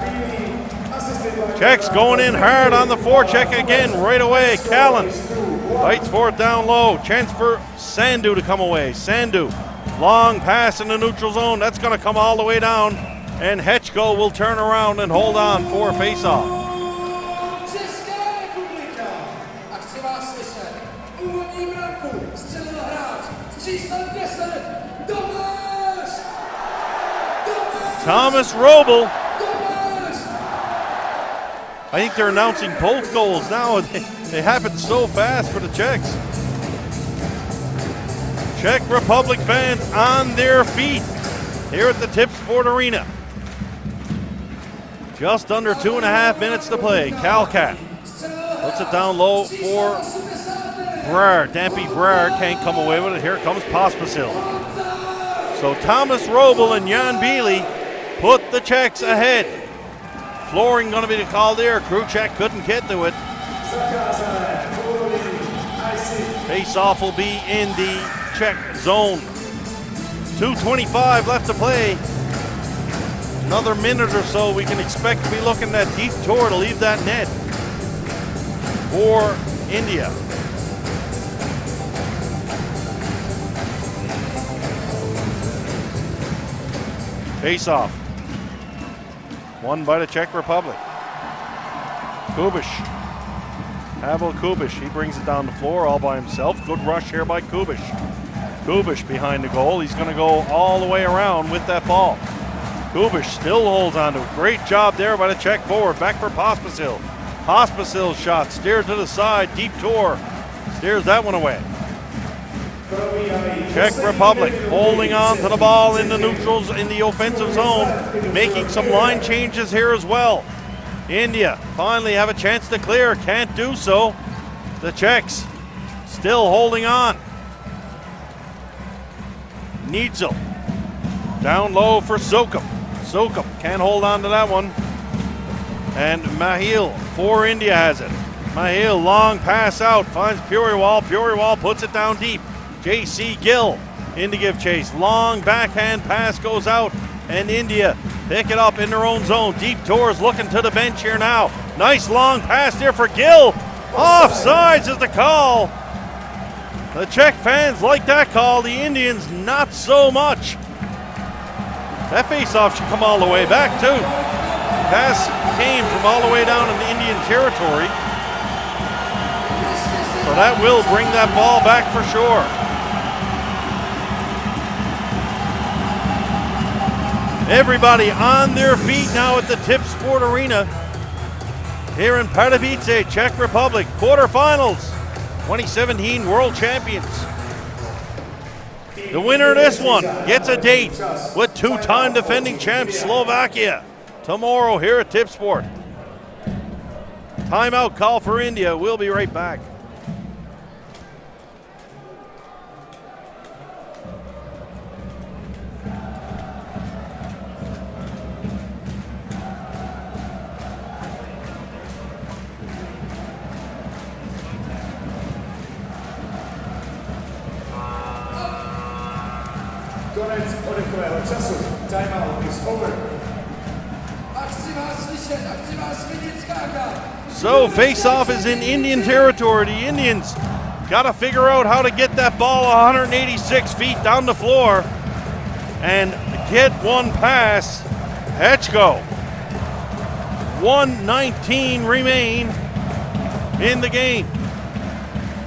Czechs going in hard on the forecheck again right away. Callan fights for it down low. Chance for Sandu to come away. Sandu, long pass in the neutral zone. That's going to come all the way down. And Hečko will turn around and hold on for a face-off. Thomas Robel. I think they're announcing both goals now. They happen so fast for the Czechs. Czech Republic fans on their feet here at the Tipsport Arena. Just under 2.5 minutes to play. Calcat puts it down low for Brer. Dampy Brer can't come away with it. Here comes Pospisil. So Thomas Robel and Jan Bealey put the Czechs ahead. Flooring going to be the call there. Kruček couldn't get to it. Face-off will be in the Czech zone. 2:25 left to play. Another minute or so, we can expect to be looking at deep tour to leave that net for India. Face-off. Won by the Czech Republic. Kubiš. Pavel Kubiš, he brings it down the floor all by himself. Good rush here by Kubiš. Kubiš behind the goal. He's going to go all the way around with that ball. Kubiš still holds on to it. Great job there by the Czech forward. Back for Pospisil. Pospisil's shot steered to the side. Deep tour. Steers that one away. Czech Republic holding on to the ball in the neutrals in the offensive zone. Making some line changes here as well. India finally have a chance to clear. Can't do so. The Czechs still holding on. Nitzel down low for Sokup. Sokup can't hold on to that one. And Mahil for India has it. Mahil long pass out, finds Puriwal. Puriwal puts it down deep. J.C. Gill in to give chase. Long backhand pass goes out, and India pick it up in their own zone. Deep tours looking to the bench here now. Nice long pass there for Gill. Offsides is the call. The Czech fans like that call. The Indians not so much. That face-off should come all the way back too. Pass came from all the way down in the Indian territory. So that will bring that ball back for sure. Everybody on their feet now at the Tip Sport Arena here in Pardubice, Czech Republic. Quarterfinals, 2017 World Champions. The winner of this one gets a date with two-time defending champs Slovakia tomorrow here at Tip Sport. Timeout call for India. We'll be right back. Konec odechového času. Timeout is over. So face-off is in Indian territory. The Indians got to figure out how to get that ball 186 feet down the floor and get one pass. Hečko. 1:19 remain in the game.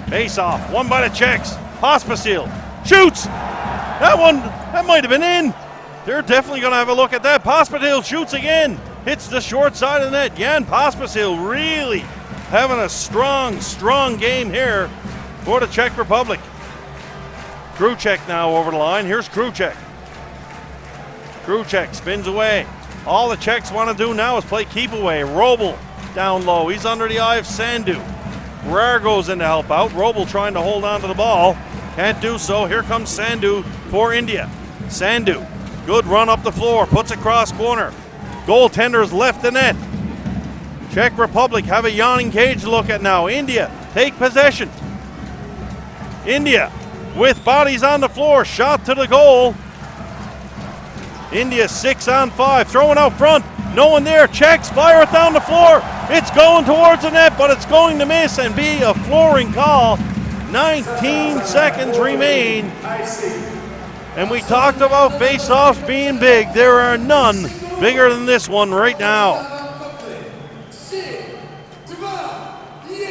Face-off, won by the Czechs. Pospisil shoots. That might have been in. They're definitely going to have a look at that. Pospisil shoots again. Hits the short side of the net. Jan Pospisil really having a strong game here for the Czech Republic. Kruček now over the line. Here's Kruček. Kruček spins away. All the Czechs want to do now is play keep away. Robel down low. He's under the eye of Sandu. Guerrero goes in to help out. Robel trying to hold on to the ball. Can't do so. Here comes Sandu for India. Sandu, good run up the floor. Puts across corner. Goaltenders left the net. Czech Republic have a yawning cage to look at now. India take possession. India with bodies on the floor. Shot to the goal. India 6-on-5. Throwing out front. No one there. Czechs fire it down the floor. It's going towards the net, but it's going to miss and be a flooring call. 19 seconds remain. And we talked about face-offs being big. There are none bigger than this one right now.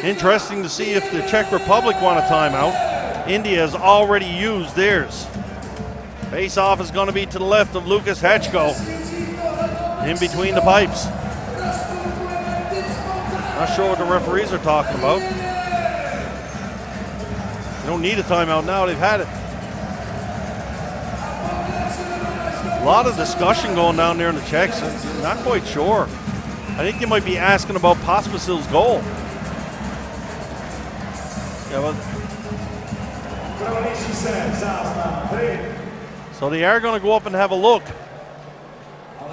Interesting to see if the Czech Republic want a timeout. India has already used theirs. Face-off is going to be to the left of Lukas Hečko, in between the pipes. Not sure what the referees are talking about. They don't need a timeout now, they've had it. A lot of discussion going down there in the Czechs. I'm not quite sure. I think they might be asking about Pospisil's goal. Yeah, well, so they are going to go up and have a look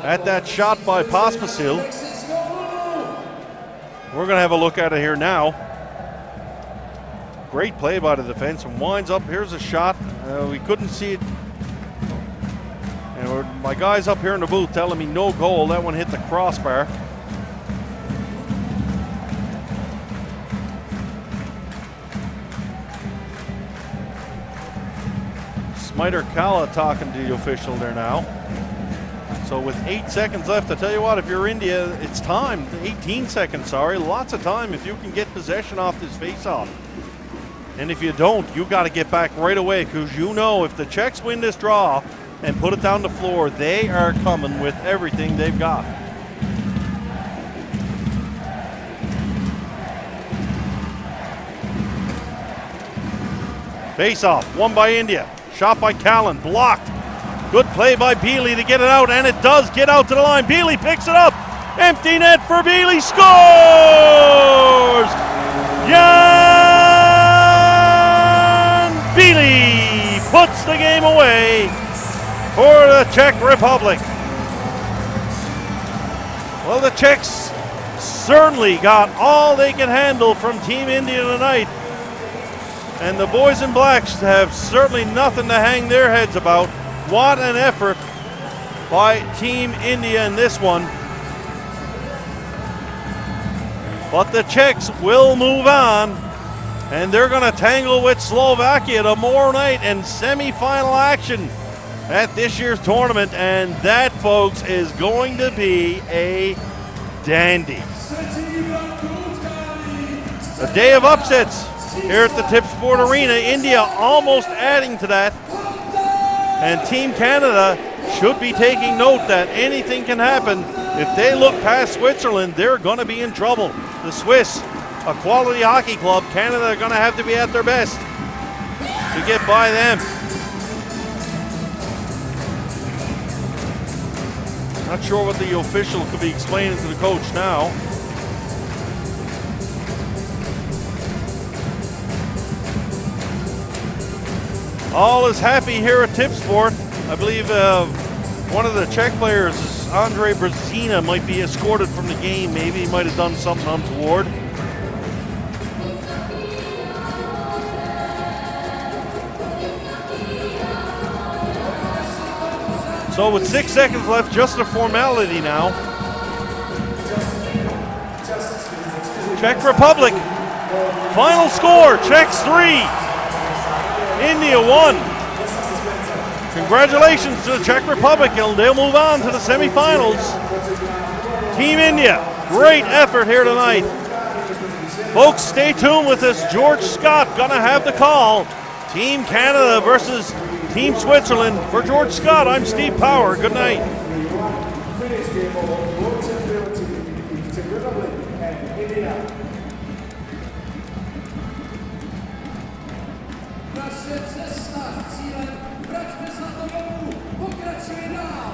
at that shot by Pospisil. We're going to have a look at it here now. Great play by the defense and winds up. Here's a shot. We couldn't see it. And my guys up here in the booth telling me no goal. That one hit the crossbar. Smiter Kala talking to the official there now. So with 8 seconds left, I tell you what, if you're India, it's time. 18 seconds, sorry. Lots of time if you can get possession off this face-off. And if you don't, you got to get back right away, because you know if the Czechs win this draw and put it down the floor, they are coming with everything they've got. Face-off, won by India. Shot by Callan, blocked. Good play by Bealey to get it out, and it does get out to the line. Bealey picks it up. Empty net for Bealey. Scores! Jan Bealey puts the game away for the Czech Republic. Well, the Czechs certainly got all they can handle from Team India tonight. And the boys in blacks have certainly nothing to hang their heads about. What an effort by Team India in this one. But the Czechs will move on, and they're going to tangle with Slovakia tomorrow night in semi-final action at this year's tournament, and that, folks, is going to be a dandy. A day of upsets here at the Tip Sport Arena. India almost adding to that. And Team Canada should be taking note that anything can happen. If they look past Switzerland, they're going to be in trouble. The Swiss, a quality hockey club, Canada are going to have to be at their best to get by them. Not sure what the official could be explaining to the coach now. All is happy here at Tip Sport. I believe one of the Czech players, Andre Brzezina, might be escorted from the game. Maybe he might have done something untoward. So with 6 seconds left, just a formality now. Czech Republic, final score, Czechs 3. India won. Congratulations to the Czech Republic, and they'll move on to the semifinals. Team India, great effort here tonight. Folks, stay tuned with us. George Scott gonna have the call. Team Canada versus Team Switzerland. For George Scott, I'm Steve Power. Good night. Naše cesta s cílem vraťme zlato domů, pokračuje dál.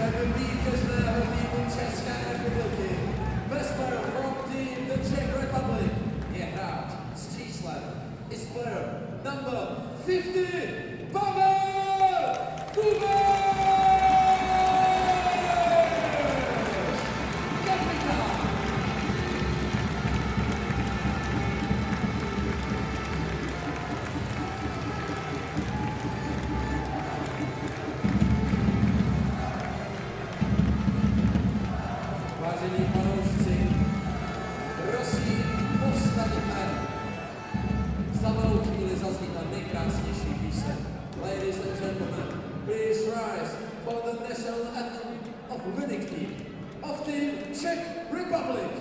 Vítězem vítězného týmu České republiky, best player from team the Czech Republic, je hráč s číslem is player number 50, Pavel Kubek! Kapitán! Vážení fanoušci, prosím, postaňte. Za malou chvíli zazní ta nejkrásnější píseň. Ladies and gentlemen, please rise for the national anthem of winning team of Team Czech Republic.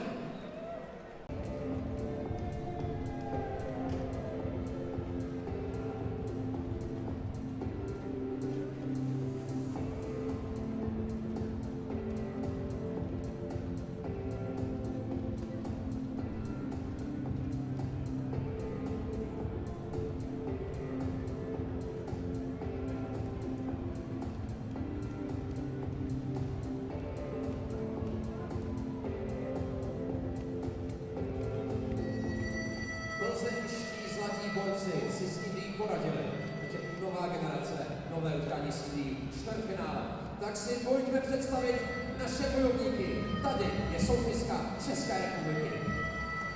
Plzeňští zlatí borci si s Indií poradili. Teď je nová generace, nové utkání s Indií, čtvrtfinále. Tak si pojďme představit naše bojovníky. Tady je soupiska České republiky.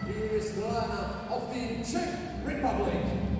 Here is the lineup of the Czech Republic.